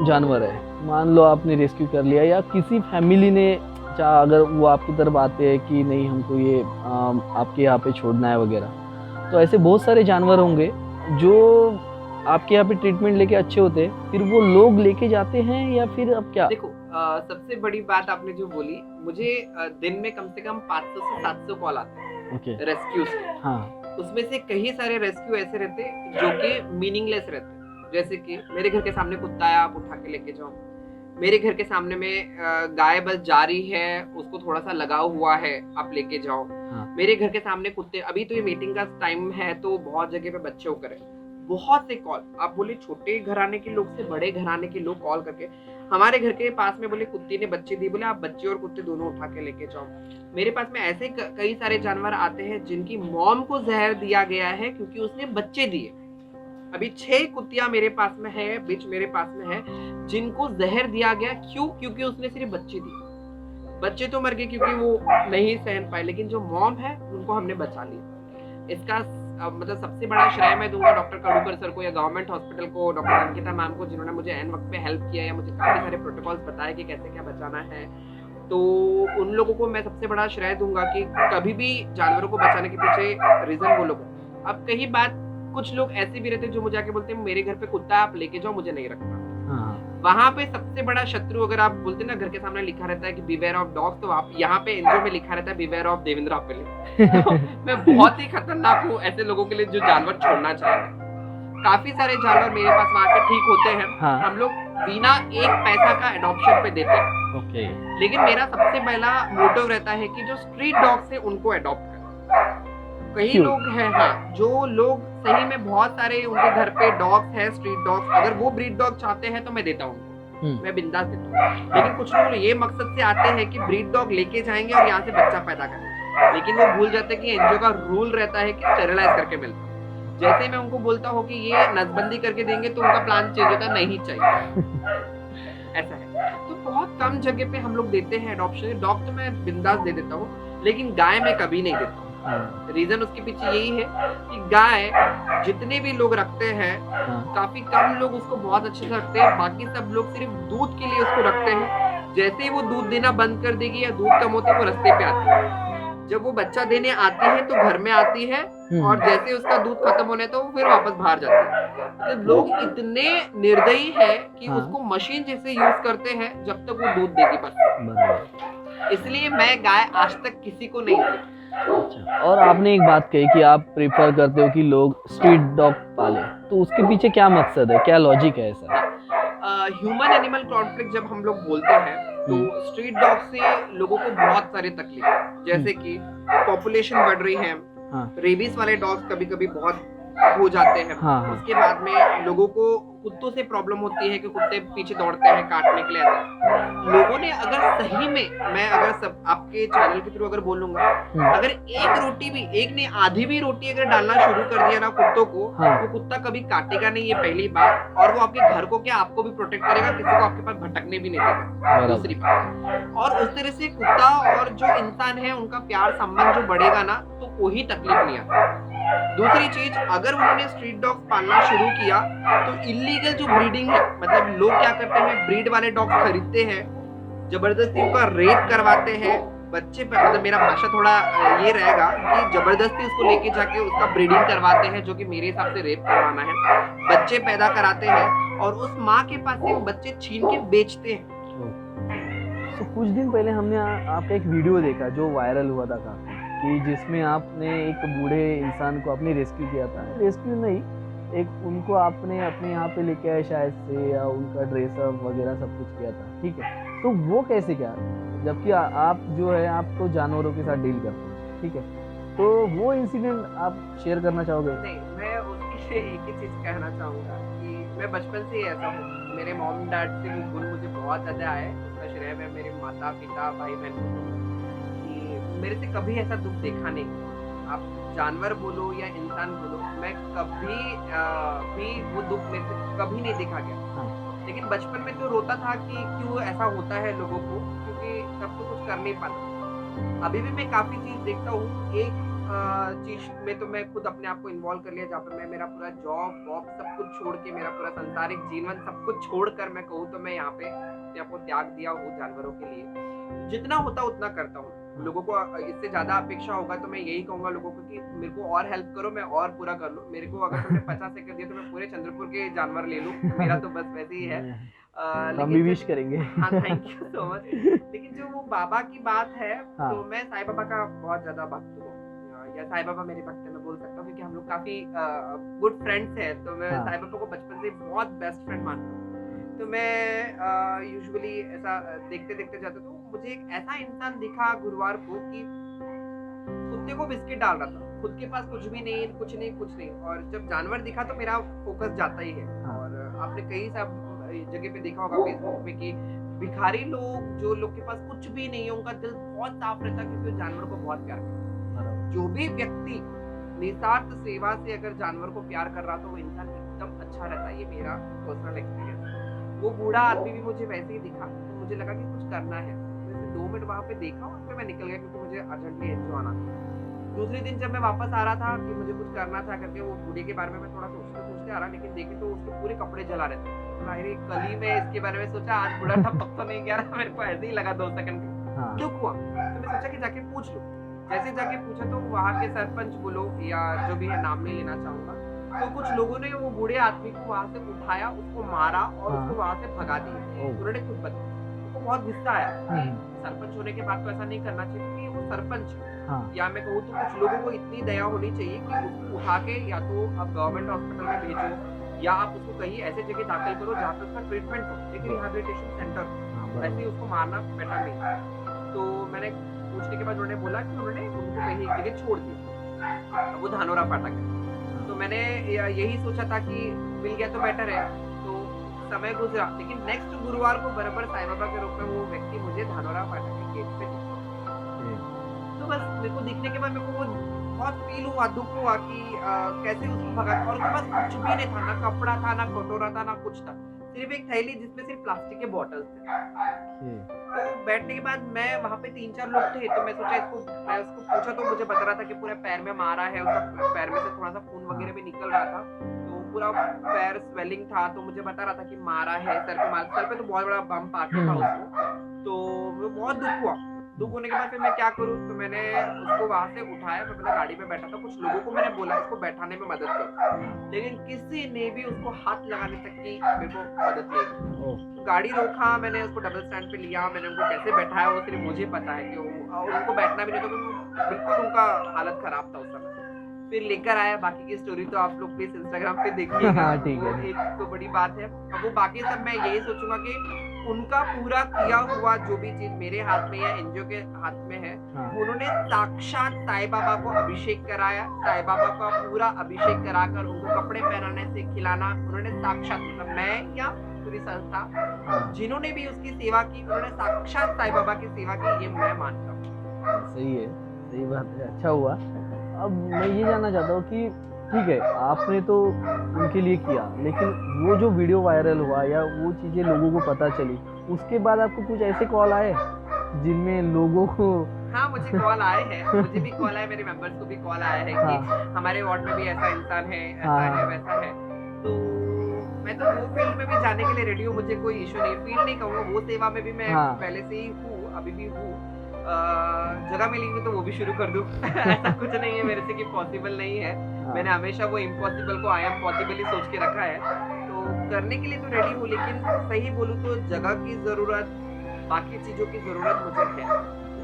जानवर है, मान लो आपने रेस्क्यू कर लिया, या किसी फैमिली ने चाह, अगर वो आपकी तरफ आते हैं कि नहीं हमको ये आपके यहाँ पे छोड़ना है वगैरह, तो ऐसे बहुत सारे जानवर होंगे जो आपके यहाँ पे ट्रीटमेंट लेके अच्छे होते हैं, फिर वो लोग लेके जाते हैं, या फिर अब क्या? देखो, सबसे बड़ी बात आपने जो बोली, मुझे दिन में कम से कम 500 से 700 कॉल आते हैं रेस्क्यू से। हाँ। उसमें से कई सारे रेस्क्यू ऐसे रहते जो कि मीनिंगलेस रहते, जैसे कि मेरे घर के सामने कुत्ता है, आप उठा के लेके जाओ। मेरे घर के सामने में गाय बस जा रही है, उसको थोड़ा सा लगाव हुआ है, आप लेके जाओ। हाँ। मेरे घर के सामने कुत्ते, अभी तो ये मीटिंग का टाइम है तो बहुत जगह पे बच्चे होकर है, बहुत से कॉल, आप बोले छोटे घराने के लोग से बड़े घराने के लोग कॉल करके, हमारे घर के पास में बोले कुत्ती ने बच्चे दिए, बोले आप बच्चे और कुत्ते दोनों उठा के लेके जाओ। मेरे पास में ऐसे कई सारे जानवर आते हैं जिनकी मॉम को जहर दिया गया है क्योंकि उसने बच्चे दिए। अभी 6 कुत्तियां मेरे पास में है, बिच मेरे पास में है, जिनको जहर दिया गया। क्यों? क्योंकि उसने सिर्फ बच्चे दिए। बच्चे तो मर गए क्योंकि वो नहीं सहन पाए, लेकिन जो मॉम है उनको हमने बचा लिया। इसका मतलब सबसे बड़ा श्रेय मैं दूंगा डॉक्टर कड़ूकर सर को, या गवर्नमेंट हॉस्पिटल को, डॉक्टर अंकिता मैम को, जिन्होंने मुझे एन वक्त पे हेल्प किया, या मुझे काफी सारे प्रोटोकॉल्स बताए कि कैसे क्या बचाना है। तो उन लोगों को मैं सबसे बड़ा श्रेय दूंगा कि कभी भी जानवरों को बचाने के पीछे रीजन वो लोग। अब कही बात, कुछ लोग ऐसे भी रहते जो मुझे आके बोलते हैं मेरे घर पे कुत्ता है, आप लेके जाओ, मुझे नहीं रखना। वहां पे सबसे बड़ा शत्रु, अगर आप बोलते ना घर के सामने लिखा रहता है कि बिवेयर ऑफ डॉग्स, तो आप यहाँ पे एनजीओ में लिखा रहता है बिवेयर ऑफ देवेंद्र आपले। तो मैं बहुत ही खतरनाक हूँ ऐसे लोगों के लिए जो जानवर छोड़ना चाहेंगे। काफी सारे जानवर मेरे पास वहाँ के ठीक होते हैं। हाँ। हम लोग बिना 1 पैसा का एडॉप्शन पे देते हैं। लेकिन मेरा सबसे पहला मोटिव रहता है कि जो स्ट्रीट डॉग्स है उनको एडॉप्ट करें। कई लोग हैं, हाँ, जो लोग सही में बहुत सारे उनके घर पे डॉग्स है, स्ट्रीट डॉग्स, अगर वो ब्रीड डॉग चाहते हैं तो मैं देता हूँ, मैं बिंदास देता हूँ। लेकिन कुछ लोग ये मकसद से आते हैं कि ब्रीड डॉग लेके जाएंगे और यहाँ से बच्चा पैदा करेंगे, लेकिन वो भूल जाते हैं कि एनजीओ का रूल रहता है कि स्टेरिलाइज करके मिलता है। जैसे मैं उनको बोलता हूँ कि ये नसबंदी करके देंगे तो उनका प्लान चेंज होता है, नहीं चाहिए। ऐसा है। तो बहुत कम जगह पे हम लोग देते हैं एडॉप्शन। डॉग तो मैं बिंदास दे देता हूँ, लेकिन गाय में कभी नहीं देता हूँ। रीजन उसके पीछे यही है कि गाय जितने भी लोग रखते हैं, काफी कम लोग उसको बहुत अच्छे से रखते हैं, बाकी सब लोग सिर्फ दूध के लिए उसको रखते हैं। जैसे ही वो दूध देना बंद कर देगी या दूध कम होता है, वो रास्ते पे आती है। जब वो बच्चा देने आती है तो घर में आती है, और जैसे उसका दूध खत्म होने तो फिर वापस बाहर जाती है। तो लोग इतने निर्दयी है कि उसको मशीन जैसे यूज करते हैं जब तक वो दूध देगी बस। इसलिए मैं गाय आज तक किसी को नहीं दी। अच्छा, और आपने एक बात कही कि आप प्रेफर करते हो कि लोग स्ट्रीट डॉग पालें, तो उसके पीछे क्या मकसद है, क्या लॉजिक है ऐसा? ह्यूमन एनिमल कॉन्फ्लिक्ट जब हम लोग बोलते हैं तो स्ट्रीट डॉग से लोगों को बहुत सारे तकलीफ, जैसे कि पॉपुलेशन बढ़ रही है, रेबीज वाले डॉग्स कभी कभी बहुत हो जाते हैं। उसके बाद में लोगों को कुत्तों से प्रॉब्लम होती है कि कुत्ते पीछे दौड़ते हैं काटने के लिए। लोगों ने अगर सही में, मैं अगर सब आपके चैनल के थ्रू अगर बोलूंगा, अगर एक रोटी भी, एक ने आधी भी रोटी अगर डालना शुरू कर दिया ना कुत्तों को, तो कुत्ता कभी काटेगा नहीं, ये पहली बात। और वो आपके घर को क्या, आपको भी प्रोटेक्ट करेगा, किसी को आपके पास भटकने भी नहीं देगा, दूसरी बात। और उस तरह से कुत्ता और जो इंसान है उनका प्यार संबंध जो बढ़ेगा ना, तो कोई तकलीफ नहीं आती। दूसरी चीज, अगर उन्होंने स्ट्रीट डॉग पालना शुरू किया तो इलीगल जो ब्रीडिंग है, मतलब लोग क्या करते हैं, ब्रीड वाले डॉग खरीदते हैं, जबरदस्ती उनका रेप करवाते हैं बच्चे पर। मतलब मेरा भाषा थोड़ा ये रहेगा कि जबरदस्ती उसको लेके जाके उसका ब्रीडिंग करवाते हैं, जो कि मेरे हिसाब से रेप करवाना है। बच्चे पैदा कराते हैं और उस माँ के पास से वो बच्चे छीन के बेचते हैं। तो कुछ दिन पहले हमने आपका एक वीडियो देखा जो वायरल हुआ था काफी, कि जिसमें आपने एक बूढ़े इंसान को आपने रेस्क्यू किया था, रेस्क्यू नहीं, एक उनको आपने अपने यहाँ पे लेके आए शायद से, या उनका ड्रेसअप वगैरह सब कुछ किया था, ठीक है। तो वो कैसे क्या, जबकि आप जो है आप तो जानवरों के साथ डील करते हैं, ठीक है, तो वो इंसिडेंट आप शेयर करना चाहोगे? नहीं, मैं उसके लिए एक ही चीज़ कहना चाहूँगा कि मैं बचपन से ही ऐसा हूँ। मेरे मॉम डैड से वो गुण मुझे बहुत ज़्यादा आए। उसका श्रेय मैं मेरे माता पिता भाई बहन को दूँ कि मेरे से कभी ऐसा दुख देखा नहीं। आप जानवर बोलो या इंसान बोलो, मैं कभी भी वो दुख मेरे से कभी नहीं देखा गया। हाँ। लेकिन बचपन में तो रोता था कि क्यों ऐसा होता है लोगों को, क्योंकि तब तो कुछ कर नहीं पाता। अभी भी मैं काफ़ी चीज़ देखता हूँ। एक चीज़ में तो मैं खुद अपने आप को इन्वॉल्व कर लिया, जहाँ पे मैं मेरा पूरा जॉब वॉब सब कुछ छोड़ के, मेरा पूरा सांसारिक जीवन सब कुछ छोड़कर मैं कहूँ तो मैं यहाँ पे अपने आप को त्याग दिया हूँ जानवरों के लिए। जितना होता उतना करता हूँ। लोगों को इससे ज़्यादा अपेक्षा होगा तो मैं यही कहूँगा लोगों को कि मेरे को और हेल्प करो, मैं और पूरा कर लूँ। मेरे को अगर तुमने 50 एकड़ दिया तो मैं पूरे चंद्रपुर के जानवर ले लूँ। मेरा तो बस वैसे ही है। हम भी विश करेंगे। हाँ, थैंक यू सो मच। लेकिन जो वो बाबा की बात है, हाँ। तो मैं साईं बाबा का बहुत ज़्यादा भक्त हूँ, या साईं बाबा मेरे भक्त हैं मैं बोल सकता हूँ, क्योंकि हम लोग काफ़ी गुड फ्रेंड्स हैं। तो मैं हाँ। साईं बाबा को बचपन से बहुत बेस्ट फ्रेंड मानता हूँ। तो मैं यूजुअली ऐसा देखते देखते जाता, तो मुझे एक ऐसा इंसान दिखा गुरुवार को कि कुत्ते को बिस्किट डाल रहा था, खुद के पास कुछ भी नहीं, कुछ नहीं, कुछ नहीं। और जब जानवर दिखा तो मेरा फोकस जाता ही है। हाँ। और आपने कई सब जगह पे देखा होगा फेसबुक पे कि भिखारी लोग, जो लोग के पास कुछ भी नहीं है, उनका दिल बहुत साफ रहता है क्योंकि वो जानवर को बहुत प्यार करते हैं। जो भी व्यक्ति निस्वार्थ सेवा से अगर जानवर को प्यार कर रहा तो वो इंसान एकदम अच्छा रहता है। ये मेरा पर्सनल एक्सपीरियंस है। वो बूढ़ा आदमी भी मुझे वैसे ही दिखा, तो मुझे लगा कि कुछ करना है। वैसे 2 मिनट वहाँ पे देखा और फिर मैं निकल गया क्योंकि मुझे अर्जेंटली एनजीओ आना था। दूसरे दिन जब मैं वापस आ रहा था कि मुझे कुछ करना था करके, वो बूढ़े के बारे में मैं थोड़ा सोचते आ रहा, लेकिन देखे तो उसके पूरे कपड़े जला रहे थे। अरे कल ही मैं इसके बारे में सोचा, आज बूढ़ा टपक तो नहीं गया ना। मेरे को ऐसे ही लगा 2 सेकंड हाँ। दुख हुआ। तो मैं सोचा कि जाके पूछ लूं। जैसे जाके पूछा तो वहाँ के सरपंच बोलो या जो भी है, नाम नहीं लेना चाहूंगा, तो कुछ लोगों ने वो बूढ़े आदमी को वहां से उठाया, उसको मारा और हाँ। उसको वहां से भगा दिया। उन्होंने खुद बताया। उनको बहुत गुस्सा आया। सरपंच होने के बाद तो ऐसा नहीं करना चाहिए क्योंकि वो सरपंच है। हाँ। या मैं कहूँ तो कुछ लोगों को इतनी दया होनी चाहिए कि उसको उठा के या तो आप गवर्नमेंट हॉस्पिटल में भेजो, या आप उसको कहीं ऐसे जगह दाखिल करो जहाँ पे उसका ट्रीटमेंट हो, एक रिहैबिलिटेशन सेंटर। ऐसे ही उसको मारना बेटर नहीं। तो मैंने पूछने के बाद उन्होंने बोला कि उन्होंने उनको कहीं एक जगह छोड़ दिया, वो धानोरा फाटक है। तो मैंने यही सोचा था कि मिल गया तो बेटर है। तो समय गुजरा, लेकिन नेक्स्ट गुरुवार को बराबर साईं बाबा के रूप में वो व्यक्ति मुझे धानोरा फाटक के गेट पे दिखा। तो बस मेरे को दिखने के बाद मेरे को वो बहुत फील हुआ, दुख हुआ कि कैसे उसको भगा। और उसके पास कुछ भी नहीं था, ना कपड़ा था, ना कटोरा था, ना कुछ था, सिर्फ एक थैली जिसमें सिर्फ प्लास्टिक के बॉटल्स थे। तो बैठने के बाद मैं वहाँ पे 3-4 लोग थे, तो मैं सोचा मैं उसको पूछा तो मुझे बता रहा था कि पूरे पैर में मारा है, उसका पैर में से थोड़ा सा खून वगैरह भी निकल रहा था, तो पूरा पैर स्वेलिंग था। तो मुझे बता रहा था कि मारा है, सर पे तो बहुत बड़ा बम्प आके था उसको। तो बहुत दुख हुआ। दुख होने के बाद फिर मैं क्या करूँ, तो मैंने उसको वहाँ से उठाया। मैं पहले गाड़ी में बैठा था, कुछ लोगों को मैंने बोला इसको बैठाने में मदद करो, लेकिन किसी ने भी उसको हाथ लगाने तक की मेरे को मदद नहीं की। तो गाड़ी रोका, मैंने उसको डबल स्टैंड पे लिया, मैंने उनको कैसे बैठाया वो सिर्फ मुझे पता है कि उनको बैठना भी नहीं था, तो बिल्कुल उनका हालत खराब था उस समय। फिर लेकर आया, बाकी की स्टोरी तो आप लोग प्लीज इंस्टाग्राम पे देखिएगा। हाँ, ठीक है। एक तो बड़ी बात है। अब वो बाकी सब मैं यही सोचूंगा कि उनका पूरा किया हुआ जो भी चीज मेरे हाथ में या एनजीओ के हाथ में है, हाँ। उन्होंने साक्षात साईं बाबा को अभिषेक कराया, साईं बाबा का पूरा अभिषेक कराकर उनको कपड़े पहनाने से खिलाना, उन्होंने साक्षात, मतलब मैं या पूरी संस्था जिन्होंने भी उसकी सेवा की, उन्होंने साक्षात साईं बाबा की सेवा की, ये मैं मानता हूँ। सही है, सही बात है, अच्छा हुआ। अब मैं ये जानना चाहता हूँ कि ठीक है आपने तो उनके लिए किया, लेकिन वो जो वीडियो वायरल हुआ या वो चीज़ें लोगों को पता चली, उसके बाद आपको कुछ ऐसे कॉल आए जिनमें लोगों को? हाँ, मुझे कॉल आए हैं, मुझे भी कॉल आए, मेरे मेंबर्स को भी कॉल आया है कि हमारे वार्ड में भी ऐसा इंसान है, ऐसा है, वैसा है। तो मैं तो वो फील्ड में भी जाने के लिए रेडी हूँ, मुझे कोई इशू नहीं। फील्ड नहीं कहूँगा, वो सेवा में भी मैं पहले से ही हूँ, अभी भी हूँ। जगह मिलेगी तो वो भी शुरू कर दूँ। ऐसा कुछ नहीं है मेरे से कि पॉसिबल नहीं है। मैंने हमेशा वो इम्पॉसिबल को आई एम पॉसिबल ही सोच के रखा है, तो करने के लिए तो रेडी हूँ। लेकिन सही बोलूँ तो जगह की ज़रूरत, बाकी चीज़ों की ज़रूरत मुझे है।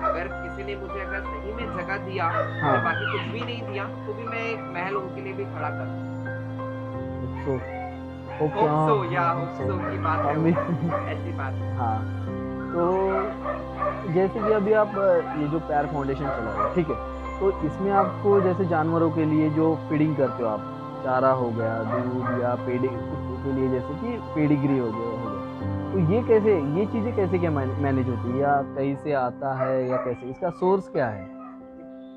अगर किसी ने मुझे अगर सही में जगह दिया हाँ। और बाकी कुछ भी नहीं दिया तो भी मैं एक महल उनके लिए भी खड़ा कर सो होप सो या होप सो की बात है हम भी वो, ऐसी बात है। हाँ, तो जैसे कि अभी आप ये जो प्यार फाउंडेशन चला रहे हैं, ठीक है, तो इसमें आपको जैसे जानवरों के लिए जो फीडिंग करते हो आप, चारा हो गया, दूध या पेडी कुत्तों के लिए जैसे कि पेडिग्री हो गया, तो ये चीज़ें कैसे क्या मैनेज होती है, या कहीं से आता है, या कैसे इसका सोर्स क्या है?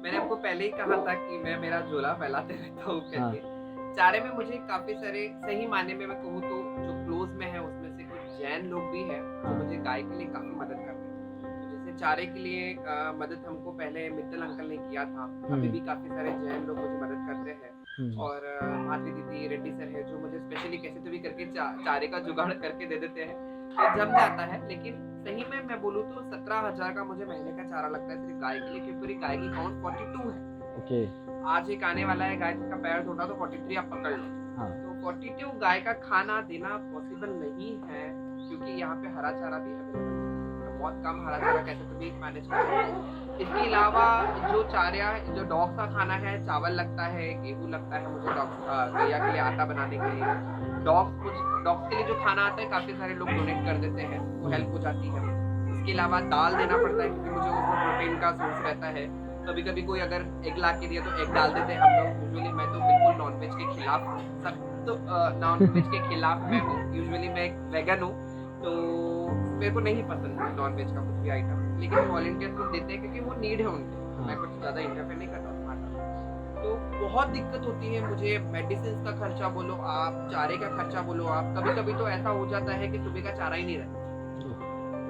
मैंने आपको पहले ही कहा था कि मैं मेरा झोला फैलाते रहता हूँ हाँ। करके। चारे में मुझे काफी सारे, सही मायने में मैं कहूँ तो जो क्लोज में है उसमें से कुछ जैन लोग भी हैं जो हाँ। मुझे गाय के लिए काफी मदद करते हैं। तो जैसे चारे के लिए मदद हमको पहले मित्तल अंकल ने किया था, अभी भी काफी सारे जैन लोग मुझे मदद करते हैं। और माधवी दीदी, रेड्डी सर है जो मुझे स्पेशली कैसे तो भी करके चारे का जुगाड़ करके दे देते हैं, तो जम जाता है। लेकिन सही में मैं बोलूँ तो 17,000 का मुझे महीने का चारा लगता है सिर्फ गाय के लिए, क्योंकि गाय की काउंट 42 है। ओके। आज एक आने वाला है गाय जिसका पैर टूटा तो 43 आप पकड़ लो। हाँ। तो 42 गाय का खाना देना पॉसिबल नहीं है, क्योंकि यहाँ पे हरा चारा भी अवेलेबल है, बहुत कम हरा चारा कैसे तो भी मैनेज करते हैं। इसके अलावा जो चारा, जो डॉग्स का खाना है, चावल लगता है, गेहूँ लगता है मुझे गैया के लिए आटा बनाने के लिए। डॉग्स के लिए जो खाना आता है काफी सारे लोग डोनेट कर देते हैं, वो हेल्प हो जाती है। इसके अलावा दाल देना पड़ता है क्योंकि मुझे उसमें प्रोटीन का सोर्स रहता है। कभी कभी कोई अगर एग ला के दिया तो एग डाल देते हैं हम लोग। यूजुअली मैं तो बिल्कुल नॉनवेज के खिलाफ हूँ, सब तो नॉनवेज के खिलाफ मैं हूँ। यूजुअली मैं एक वेगन हूँ, तो मेरे को नहीं पसंद है नॉनवेज का कुछ भी आइटम, लेकिन वॉलंटियर्स लोग देते हैं क्योंकि वो नीड है उनकी। मैं कुछ ज़्यादा इंटरफेयर नहीं करता हूँ खाना। तो बहुत दिक्कत होती है मुझे, मेडिसिन का खर्चा बोलो आप, चारे का खर्चा बोलो आप। कभी कभी तो ऐसा हो जाता है कि सुबह का चारा ही नहीं रहता।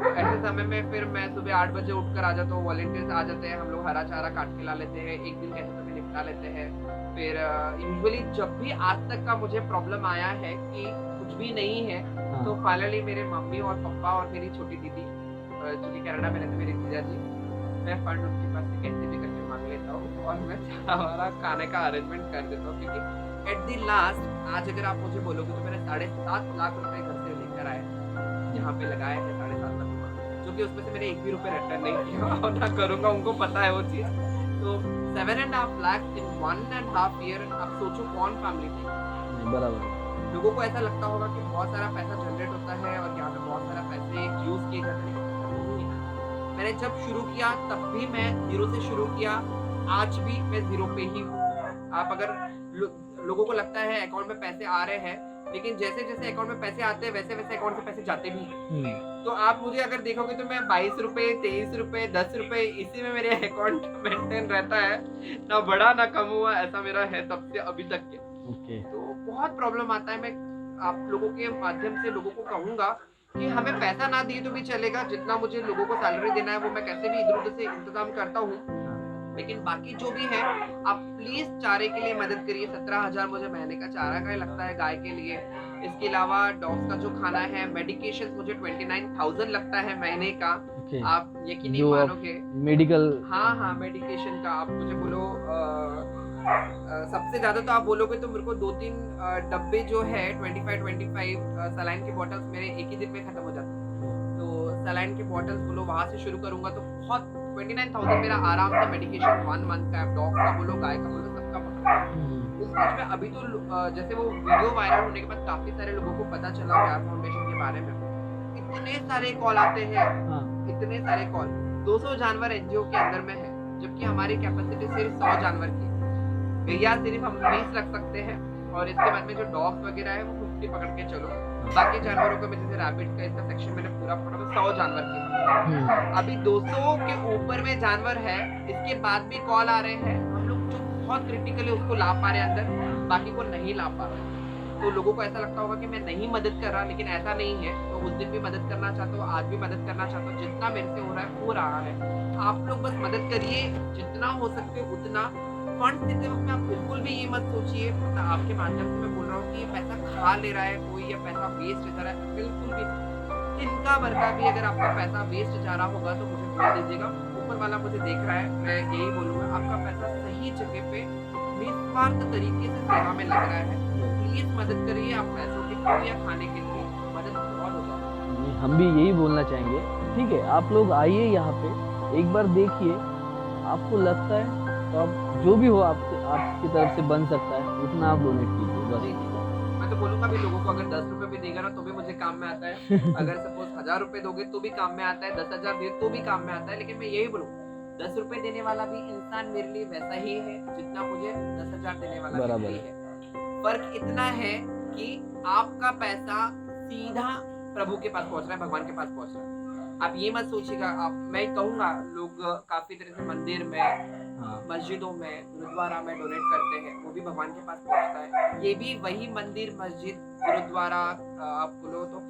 ऐसे समय में फिर मैं सुबह 8 बजे उठकर आ जाता हूँ, वॉलंटियर्स आ जाते हैं, हम लोग हरा चारा काट के ला लेते हैं, एक दिन कैसे तो भी निपटा लेते हैं। फिर यूजुअली जब भी आज तक का मुझे प्रॉब्लम आया है कि कुछ भी नहीं है, तो फाइनली मेरे मम्मी और पापा और मेरी छोटी दीदी जो कि कनाडा में रहते, मेरे जीजा जी, मैं फंड उनके पास से कैसे भी करके मांग लेता हूँ और मैं चारा खाने का अरेंजमेंट कर देता हूँ। क्योंकि एट दी लास्ट आज अगर आप मुझे बोलोगे तो मैंने 7.5 लाख रुपए घर से लेकर आए, यहाँ पे लगाए हैं 7.5 लाख, जो कि उसमें से मैंने 1 भी रुपए रिटर्न नहीं किया और ना करूँगा, उनको पता है वो चीज़। तो 7.5 लाख इन 1.5 ईयर, आप सोचो कौन फैमिली थी। बराबर। लोगों को ऐसा लगता होगा कि बहुत सारा पैसा जनरेट होता है और यहाँ पे बहुत सारा पैसे यूज किए जाते हैं। मैंने जब शुरू किया तब भी मैं 0 से शुरू किया, आज भी मैं 0 पे ही हूँ। आप अगर लोगों को लगता है अकाउंट में पैसे आ रहे हैं, लेकिन जैसे जैसे अकाउंट में पैसे आते हैं वैसे वैसे अकाउंट में पैसे जाते भी हैं। तो आप मुझे अगर देखोगे तो मैं 22 रुपए, 23 रुपए, 10 रुपए, इसी में मेरे अकाउंट मेंटेन रहता है, ना बढ़ा ना कम हुआ, ऐसा मेरा है तब से अभी तक के। तो बहुत प्रॉब्लम आता है। मैं आप लोगों के माध्यम से लोगों को कहूंगा कि हमें पैसा ना दिए तो भी चलेगा, जितना मुझे लोगों को सैलरी देना है वो मैं कैसे भी इधर उधर से इंतजाम करता हूँ, लेकिन बाकी जो भी है आप प्लीज चारे के लिए मदद करिए। 17,000 मुझे महीने का चारा का लगता है गाय के लिए। इसके अलावा डॉग्स का जो खाना है, मेडिकेशन मुझे 29,000 लगता है महीने का। आप यकीन नहीं मानोगे, मेडिकल, हाँ मेडिकेशन का आप मुझे बोलो सबसे ज्यादा तो आप बोलोगे तो मेरे को 2-3 डब्बे जो है 25 सलाइन की बॉटल्स मेरे एक ही दिन में खत्म हो जाते हैं। तो सलाइन की बॉटल्स बोलो वहां से शुरू करूंगा तो बहुत 29,000 मेरा आराम से मेडिकेशन 1 मंथ का, डॉग का बोलो, गाय का बोलो, सबका पकड़ा। उस बीच में अभी तो जैसे वो वीडियो वायरल होने के बाद काफी सारे लोगों को पता चला प्यार फाउंडेशन के बारे में, इतने सारे कॉल आते हैं, इतने सारे कॉल। 200 जानवर एनजीओ के अंदर में है, जबकि हमारी कैपेसिटी सिर्फ 100 जानवर की। गैया सिर्फ हम 20 रख सकते हैं और इसके बाद में जो डॉग्स वगैरह है वो 50 पकड़ के चलो। बाकी जानवरों को मैं जैसे रैबिट का इसका सेक्शन मैंने पूरा पकड़ा तो 100 जानवर के, अभी 200 के ऊपर में जानवर है। इसके बाद भी कॉल आ रहे हैं, हम लोग जो बहुत क्रिटिकल है उसको ला पा रहे हैं अंदर, बाकी को नहीं ला पा रहे। तो लोगों को ऐसा लगता होगा कि मैं नहीं मदद कर रहा, लेकिन ऐसा नहीं है। तो उस दिन भी मदद करना चाहता हूँ, आज भी मदद करना चाहता हूँ, जितना मेरे से हो रहा है हो रहा है। आप लोग बस मदद करिए जितना हो सकते उतना। फंड देते वक्त में आप बिल्कुल भी ये मत सोचिए, मतलब आपके माध्यम से मैं बोल रहा हूँ कि ये पैसा खा ले रहा है कोई या पैसा वेस्ट जा रहा है, बिल्कुल भी। इनका भर का भी अगर आपका पैसा वेस्ट जा रहा होगा तो मुझे बोल दीजिएगा, ऊपर वाला मुझे देख रहा है, मैं यही बोलूँगा आपका पैसा सही जगह पे निस्वार्थ तरीके से सेवा में लग रहा है। प्लीज मदद करिए, आप पैसों के थ्रू या खाने के थ्रू मदद बहुत हो जाए। हम भी यही बोलना चाहेंगे। ठीक है, आप लोग आइए यहाँ पे, एक बार देखिए, आपको लगता है तो आप जो भी हो आपकी तरफ से बन सकता है उतना आप डोनेट कीजिए जी, बस। जी। मैं तो बोलूँगा भी लोगों को, अगर 10 रुपए भी देगा ना तो भी मुझे काम में आता है। अगर सपोज़ 1000 रुपए दोगे तो भी काम में आता है, 10,000 दिए तो भी काम में आता है। लेकिन मैं यही बोलूँ, 10 रुपए देने वाला भी इंसान मेरे लिए वैसा ही है जितना मुझे 10,000 देने वाला बराबर व्यक्ति है। है। फ़र्क इतना है कि आपका पैसा सीधा प्रभु के पास पहुँच रहा है, भगवान के पास पहुँच रहा है। आप ये मत सोचिएगा, आप मैं कहूँगा लोग काफ़ी तरह से मंदिर में, हाँ, मस्जिदों में, गुरुद्वारा में डोनेट करते हैं, वो भी भगवान के पास पहुँचता है। ये भी वही मंदिर, मस्जिद, गुरुद्वारा आप बोलो तो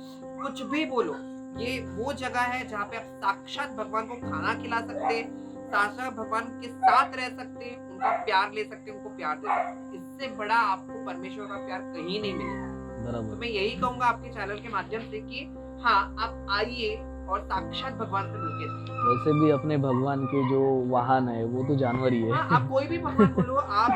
कुछ भी बोलो, ये वो जगह है जहाँ पे आप साक्षात भगवान को खाना खिला सकते हैं, साक्षात भगवान के साथ रह सकते हैं, उनका प्यार ले सकते हैं, उनको प्यार दे सकते हैं। इससे बड़ा आपको परमेश्वर का प्यार कहीं नहीं मिलेगा। तो बराबर। मैं यही कहूँगा आपके चैनल के माध्यम से कि हाँ, आप आइए और साक्षात भगवान से मिलके जाइए। वैसे भी अपने भगवान के जो वाहन है वो तो जानवर ही हाँ, है। आप कोई भी भगवान बोलो, आप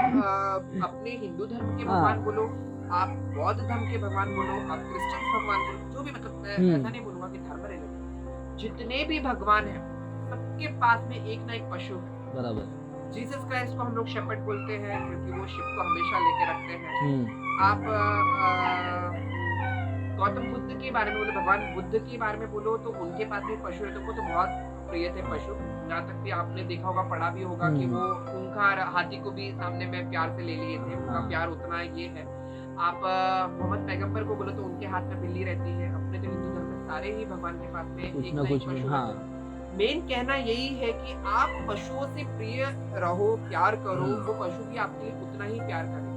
अपने हिंदू धर्म के भगवान हाँ, बोलो, आप बौद्ध धर्म के भगवान बोलो, आप क्रिश्चियन भगवान बोलो, जो भी, मतलब मैं ऐसा नहीं बोलूंगा कि धर्म रिलीजन, जितने भी भगवान हैं, सबके पास में एक ना एक पशु है। बराबर। जीसस क्राइस्ट को हम लोग शेपर्ड बोलते हैं क्योंकि वो शिप को हमेशा लेके रखते हैं। आप गौतम बुद्ध के बारे में बोलो, भगवान बुद्ध के बारे में बोलो तो उनके पास भी पशु है, तो वो तो बहुत प्रिय थे पशु। जहाँ तक भी आपने देखा होगा, पढ़ा भी होगा कि वो खूंखार हाथी को भी सामने में प्यार से ले लिए थे, उनका हाँ। प्यार उतना ये है। आप मोहम्मद पैगंबर को बोलो तो उनके हाथ में बिल्ली रहती है। अपने तो हिंदू धर्म में सारे ही भगवान के पास में कुछ एक ना ना एक कुछ पशु हाँ। रहता है। मेन कहना यही है कि आप पशुओं से प्रिय रहो, प्यार करो, वो पशु भी आपके लिए उतना ही प्यार करेगा।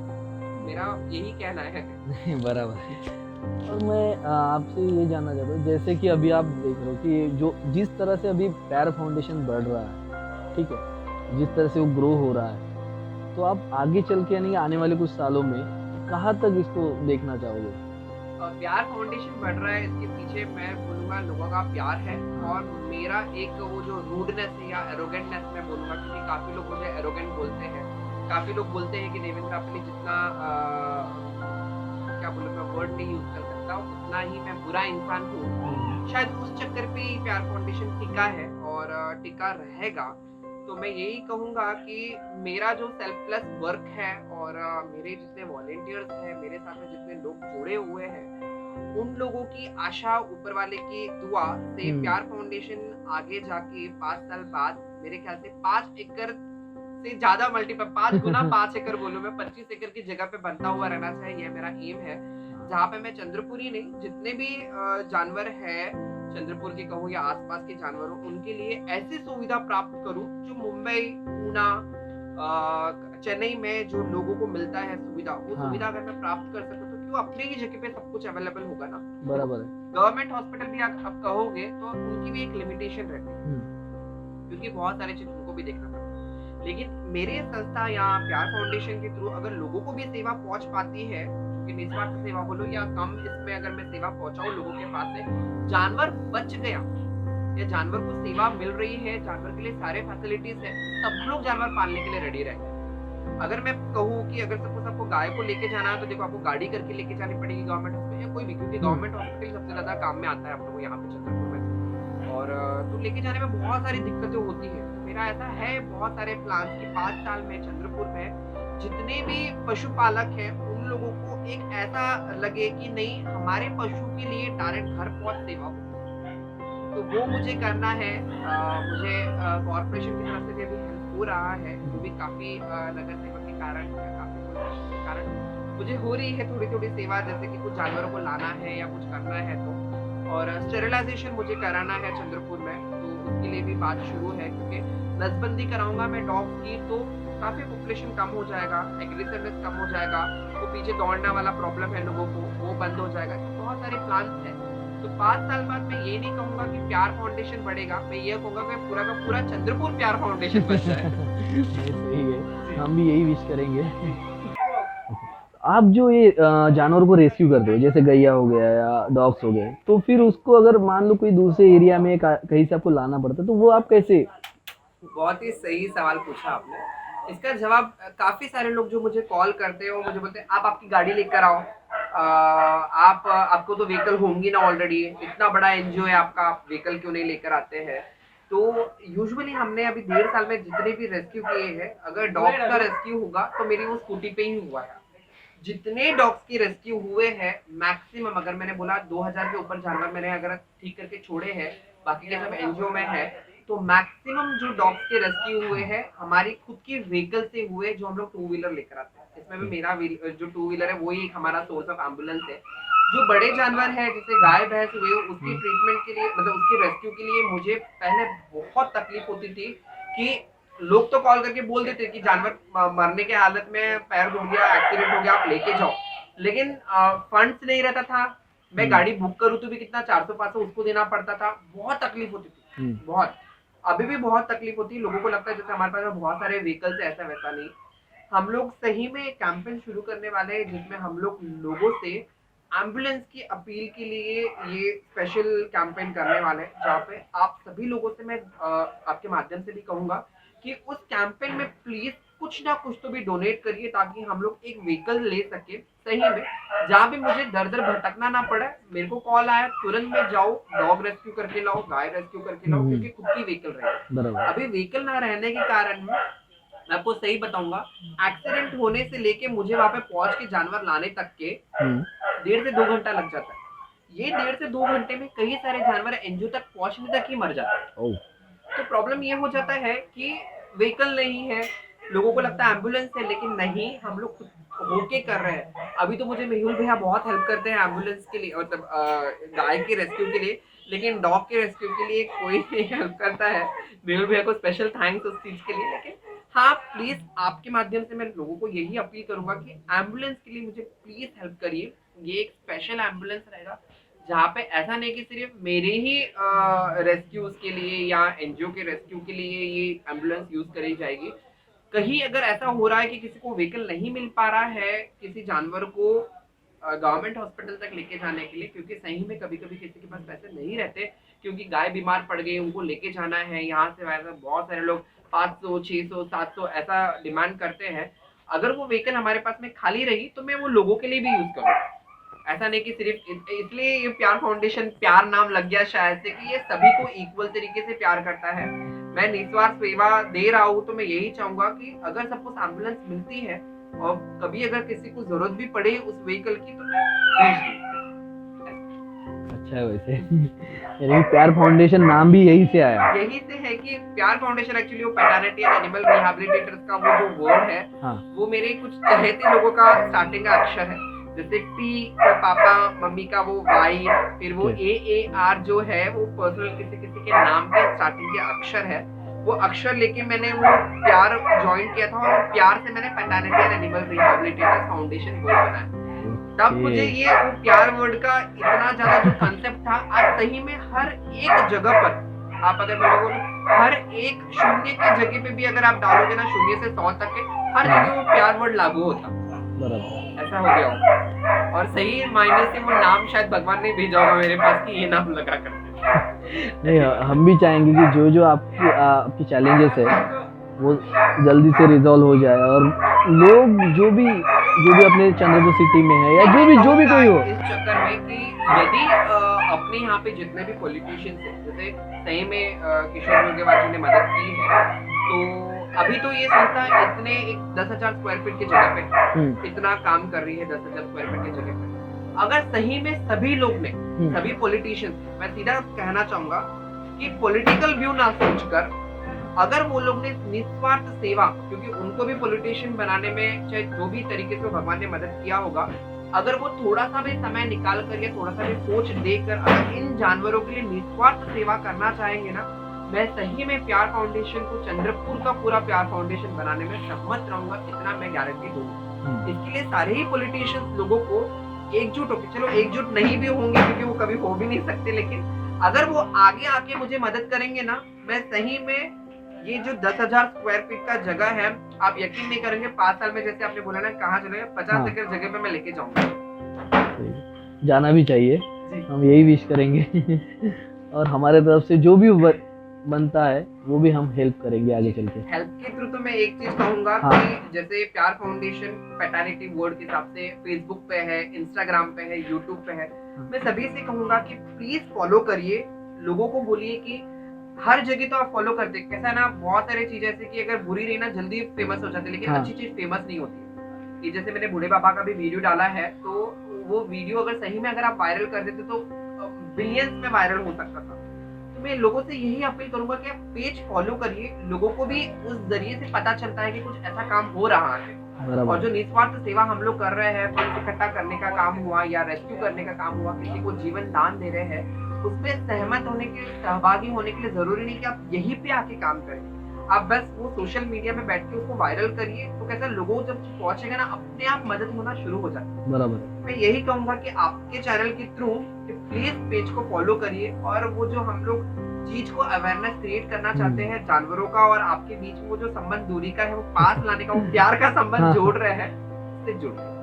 मेरा यही कहना है। बराबर है। और मैं आपसे ये जानना चाहता हूँ, जैसे कि अभी आप देख रहे हो कि जो जिस तरह से अभी पैर फाउंडेशन बढ़ रहा है, ठीक है, जिस तरह से वो ग्रो हो रहा है, तो आप आगे चल के यानी आने वाले कुछ सालों में कहाँ तक इसको देखना चाहोगे? प्यार फाउंडेशन बढ़ रहा है, इसके पीछे मैं बोलूँगा लोगों का प्यार है, और मेरा एक वो जो रूडनेस है या एरोगेंटनेस मैं बोलूँगा, क्योंकि काफ़ी लोग मुझे एरोगेंट बोलते हैं। काफ़ी लोग बोलते हैं कि देवेंद्र आपके लिए जितना क्या बोलूँ, मैं वर्ड नहीं यूज़ कर सकता, उतना ही मैं बुरा इंसान हूँ। शायद उस चक्कर पे ही प्यार फाउंडेशन टिका है और टिका रहेगा। तो मैं यही कहूँगा कि मेरा जो सेल्फलेस वर्क है और मेरे जितने वॉलंटियर्स हैं, मेरे साथ में जितने लोग जुड़े हुए हैं, उन लोगों की आशा, ऊपर वाले की दुआ से प्यार फाउंडेशन आगे जाके 5 साल बाद मेरे ख्याल से 5 एकड़ से ज्यादा मल्टीपल 5 गुना 5 एकड़ बोलूं मैं, 25 एकड़ की जगह पे बनता हुआ रहना चाहिए, यह मेरा एम है। जहाँ पे मैं चंद्रपुर ही नहीं, जितने भी जानवर है चंद्रपुर के कहूँ या आसपास के जानवरों, उनके लिए ऐसी सुविधा प्राप्त करूं जो मुंबई, पुणे, चेन्नई में जो लोगों को मिलता है सुविधा, वो सुविधा अगर मैं प्राप्त कर सकूं तो क्यों अपने ही जगह पे सब कुछ अवेलेबल होगा ना। बराबर है। गवर्नमेंट हॉस्पिटल भी आप कहोगे तो उनकी भी एक लिमिटेशन रहती है, क्योंकि बहुत सारे चीज उनको भी देखना पड़ता है। लेकिन मेरे संस्था या प्यार फाउंडेशन के थ्रू अगर लोगों को भी सेवा पहुंच पाती है, कि निस्वार्थ सेवा बोलो या कम इसमें अगर मैं सेवा पहुंचाऊं लोगों के पास से, जानवर बच गया या जानवर को सेवा मिल रही है, जानवर के लिए सारे फैसिलिटीज है, सब लोग जानवर पालने के लिए रेडी रहेंगे। अगर मैं कहूँ कि अगर सपोज आपको गाय को लेके जाना है तो देखो आपको गाड़ी करके लेके जानी पड़ेगी गवर्नमेंट हॉस्पिटल या कोई भी, क्योंकि गवर्नमेंट हॉस्पिटल सबसे ज्यादा काम में आता है आप लोगों को यहाँ पे चंद्रपुर में, और तो लेके जाने में बहुत सारी दिक्कतें होती है। मेरा ऐसा है बहुत सारे प्लान कि 5 साल में चंद्रपुर में जितने भी पशुपालक हैं उन लोगों को एक ऐसा लगे कि नहीं, हमारे पशु के लिए डायरेक्ट घर पहुंच सेवा हो, तो वो मुझे करना है। मुझे कॉर्पोरेशन की तरफ से भी अभी हेल्प हो रहा है, वो भी काफी नगर सेवा के कारण या काफी कोशिश के कारण मुझे हो रही है थोड़ी थोड़ी सेवा, जैसे कि कुछ जानवरों को लाना है या कुछ करना है तो, और स्टेरिलाइजेशन मुझे कराना है चंद्रपुर में, तो उसके लिए भी बात शुरू है, क्योंकि नसबंदी कराऊंगा मैं डॉग्स की तो काफी पॉपुलेशन कम हो जाएगा, एग्रेसिवनेस कम हो जाएगा, वो पीछे दौड़ना वाला प्रॉब्लम है लोगों को वो बंद हो जाएगा। तो बहुत सारे प्लान्स हैं। तो 5 साल बाद मैं ये नहीं कहूंगा कि प्यार फाउंडेशन बढ़ेगा, मैं ये कहूंगा कि पूरा का पूरा चंद्रपुर प्यार फाउंडेशन बन जाए। सही है, हम भी यही विश करेंगे। आप जो ये जानवर को रेस्क्यू करते हो, जैसे गैया हो गया या डॉग्स हो गए, तो फिर उसको अगर मान लो कोई दूसरे एरिया में कहीं से आपको लाना पड़ता है तो वो आप कैसे? बहुत ही सही सवाल पूछा आपने। इसका जवाब काफी सारे लोग जो मुझे कॉल करते हैं वो मुझे बोलते हैं आप आपकी गाड़ी लेकर आओ, आपको तो व्हीकल होंगी ना ऑलरेडी, इतना बड़ा एनजीओ है आपका, आप व्हीकल क्यों नहीं लेकर आते हैं। तो यूजुअली हमने अभी 1.5 साल में जितने भी रेस्क्यू किए हैं, अगर डॉग्स का रेस्क्यू होगा तो मेरी वो स्कूटी पे ही हुआ है। जितने डॉग्स की रेस्क्यू हुए हैं मैक्सिमम, अगर मैंने बोला 2000 के ऊपर जानवर मैंने अगर ठीक करके छोड़े हैं, बाकी के सब एनजीओ में है, तो मैक्सिमम जो डॉग्स के रेस्क्यू हुए हैं हमारी खुद की व्हीकल से हुए, जो हम लोग 2 व्हीलर लेकर आते हैं। इसमें भी मेरा जो 2 व्हीलर है वही एक हमारा सोर्स ऑफ एम्बुलेंस है। जो बड़े जानवर है जैसे गाय भैंस हुए, उसकी ट्रीटमेंट के लिए मतलब उसकी रेस्क्यू के लिए मुझे पहले बहुत तकलीफ होती थी कि लोग तो कॉल करके बोल देते कि जानवर मरने के हालत में, पैर टूट गया, एक्सीडेंट हो गया, आप लेके जाओ, लेकिन फंड्स नहीं रहता था। मैं गाड़ी बुक करूँ तो भी कितना 400-500 उसको देना पड़ता था, बहुत तकलीफ होती थी, बहुत। अभी भी बहुत तकलीफ होती है। लोगों को लगता है जैसे हमारे पास बहुत सारे व्हीकल्स है, ऐसा वैसा नहीं। हम लोग सही में कैंपेन शुरू करने वाले हैं जिसमें हम लोग लोगों से एम्बुलेंस की अपील के लिए ये स्पेशल कैंपेन करने वाले हैं, जहाँ पे आप सभी लोगों से मैं आपके माध्यम से भी कहूंगा कि उस कैंपेन में प्लीज कुछ ना कुछ तो भी डोनेट करिए, ताकि हम लोग एक व्हीकल ले सके सही में, जहाँ भी मुझे दर दर भटकना ना पड़े। मेरे को कॉल आया तुरंत में जाओ, डॉग रेस्क्यू करके लाओ, गाय रेस्क्यू करके लाओ, क्योंकि खुद की व्हीकल रहेगी। अभी व्हीकल ना रहने के कारण मैं आपको सही बताऊंगा, एक्सीडेंट होने से लेके मुझे वहां पे पहुंच के जानवर लाने तक के 1.5 से 2 घंटा लग जाता है। ये 1.5 से 2 घंटे में कई सारे जानवर एनजीओ तक पहुंचने तक ही मर जाते हैं। तो प्रॉब्लम ये हो जाता है कि व्हीकल नहीं है, लोगों को लगता है एम्बुलेंस है, लेकिन नहीं, हम लोग खुद होके कर रहे हैं। अभी तो मुझे मेहुल भैया बहुत हेल्प करते हैं एम्बुलेंस के लिए, मतलब गाय के रेस्क्यू के लिए, लेकिन डॉग के रेस्क्यू के लिए कोई नहीं हेल्प करता है। मेहुल भैया को स्पेशल थैंक्स उस चीज के लिए। लेकिन हाँ, प्लीज आपके माध्यम से मैं लोगों को यही अपील करूंगा कि एम्बुलेंस के लिए मुझे प्लीज हेल्प करिए। ये एक स्पेशल एम्बुलेंस रहेगा, जहाँ पे ऐसा नहीं कि सिर्फ मेरे ही रेस्क्यूज के लिए या एनजीओ के रेस्क्यू के लिए ये एम्बुलेंस यूज करी जाएगी। कहीं अगर ऐसा हो रहा है कि किसी को व्हीकल नहीं मिल पा रहा है किसी जानवर को गवर्नमेंट हॉस्पिटल तक लेके जाने के लिए, क्योंकि सही में कभी कभी किसी के पास पैसे नहीं रहते, क्योंकि गाय बीमार पड़ गई, उनको लेके जाना है यहाँ से वैसे, बहुत सारे लोग 500, 600, 700 ऐसा डिमांड करते हैं। अगर वो व्हीकल हमारे पास में खाली रही तो मैं वो लोगों के लिए भी यूज करूँगा। ऐसा नहीं कि सिर्फ इसलिए ये प्यार फाउंडेशन प्यार नाम लग गया शायद से, कि ये सभी को इक्वल तरीके से प्यार करता है। मैं निस्वार्थ सेवा दे रहा हूँ, तो मैं यही चाहूंगा कि अगर सपोज एम्बुलेंस मिलती है और कभी अगर किसी को जरूरत भी पड़े उस व्हीकल की, तो मैं भेज दूँ। अच्छा है वैसे। यानी प्यार फाउंडेशन नाम भी यही से आया? यही से है कि प्यार फाउंडेशन एक्चुअली वो पैटर्निटी एंड एनिमल रिहैबिलिटेटर्स का वो जो वर्ड है, हाँ। वो मेरे कुछ चहेते लोगों का स्टार्टिंग का अक्षर है। जैसे P का पापा मम्मी का वो Y, फिर वो AAR जो है वो पर्सनल किसी किसी के नाम के स्टार्टिंग के अक्षर है। वो अक्षर लेके मैंने वो प्यार ज्वाइन किया था, और प्यार से मैंने paternity and animal rehabilitators foundation word बनाया। तब मुझे ये वो प्यार वर्ड का इतना ज्यादा जो कंसेप्ट था, आज सही में हर एक जगह पर आप अगर मैं लोगों हर एक शून्य की जगह पे भी अगर आप डालोगे ना, 0 से 100 तक के हर जगह वो प्यार वर्ड लागू होता। ऐसा हो गया, और सही मायने से वो नाम शायद भगवान ने भेजा होगा मेरे पास कि ये नाम लगा कर। नहीं, हम भी चाहेंगे कि जो जो आपकी चैलेंजेस है वो जल्दी से रिजॉल्व हो जाए, और लोग जो भी अपने चंद्रपुर सिटी में है या जो भी कोई हो, इस चक्कर में कि यदि अपने यहाँ पे जितने भी पॉलिटिशियंस हैं, जैसे सही में किशोर जोगेवार जी ने मदद की है, तो अभी तो ये संस्था इतने 10,000 स्क्वायर फीट की जगह पे इतना काम कर रही है। 10,000 स्क्वायर फीट की जगह पे अगर सही में सभी लोग ने, सभी पॉलिटिशियंस, मैं सीधा कहना चाहूंगा कि पॉलिटिकल व्यू ना सोचकर अगर वो लोग ने निस्वार्थ सेवा, क्योंकि उनको भी पॉलिटिशियन बनाने में चाहे जो भी तरीके से भगवान ने मदद किया होगा, अगर वो थोड़ा सा भी समय निकाल कर या थोड़ा सा भी सोच देकर अगर इन जानवरों के लिए निस्वार्थ सेवा करना चाहेंगे ना, मैं सही में प्यार फाउंडेशन को चंद्रपुर का पूरा प्यार फाउंडेशन बनाने में सहमत रहूंगा, इतना मैं गारंटी दूंगा। इसके लिए सारे ही पॉलिटिशियंस लोगों को एकजुट होकर, चलो एकजुट नहीं भी होंगे क्योंकि वो कभी हो भी नहीं सकते, लेकिन अगर वो आगे आके मुझे मदद करेंगे ना, मैं सही में ये जो 10,000 स्क्वायर फीट का जगह है, आप यकीन नहीं करेंगे 5 साल में, जैसे आपने बोला ना कहाँ चलेगा, 50 एकड़ जगह पे मैं लेके जाऊंगा। जाना भी चाहिए, हम यही विश करेंगे। और हमारे तरफ से जो भी बनता है वो भी हम हेल्प करेंगे आगे चल के। हेल्प के थ्रू तो मैं एक चीज कहूंगा कि जैसे प्यार फाउंडेशन पैटर्निटी वर्ड के हिसाब से फेसबुक पे है, इंस्टाग्राम पे है, यूट्यूब पे है, मैं सभी से कहूंगा कि प्लीज फॉलो करिए, लोगों को बोलिए कि हर जगह तो आप फॉलो करते हैं, कैसा है ना, बहुत सारी चीजें ऐसी कि अगर बुरी रही ना जल्दी फेमस हो जाती है, लेकिन हाँ। अच्छी चीज फेमस नहीं होती है। कि जैसे मैंने बूढ़े बाबा का भी वीडियो डाला है, तो वो वीडियो अगर सही में अगर आप वायरल कर देते तो बिलियंस में वायरल हो सकता था। तो मैं लोगों से यही अपील करूंगा कि आप पेज फॉलो करिए, लोगों को भी उस जरिए से पता चलता है कि कुछ ऐसा काम हो रहा है। और बराबर जो निस्वार्थ सेवा हम लोग कर रहे हैं, फंड इकट्ठा करने का काम हुआ या रेस्क्यू करने का काम हुआ, किसी को जीवन दान दे रहे हैं, उसमें सहमत होने के, सहभागी होने के लिए जरूरी नहीं कि आप यहीं पे आके काम करें। आप बस वो सोशल मीडिया में बैठ के उसको वायरल करिए, तो कैसा लोगों जब पहुंचेगा ना, अपने आप मदद होना शुरू हो जाती है। बराबर मैं यही कहूंगा कि आपके चैनल के थ्रू प्लीज पेज को फॉलो करिए, और वो जो हम लोग चीज को अवेयरनेस क्रिएट करना चाहते हैं जानवरों का और आपके बीच में वो जो संबंध दूरी का है वो पास लाने का, वो प्यार का संबंध हाँ। जोड़ रहे हैं, उससे जुड़िए।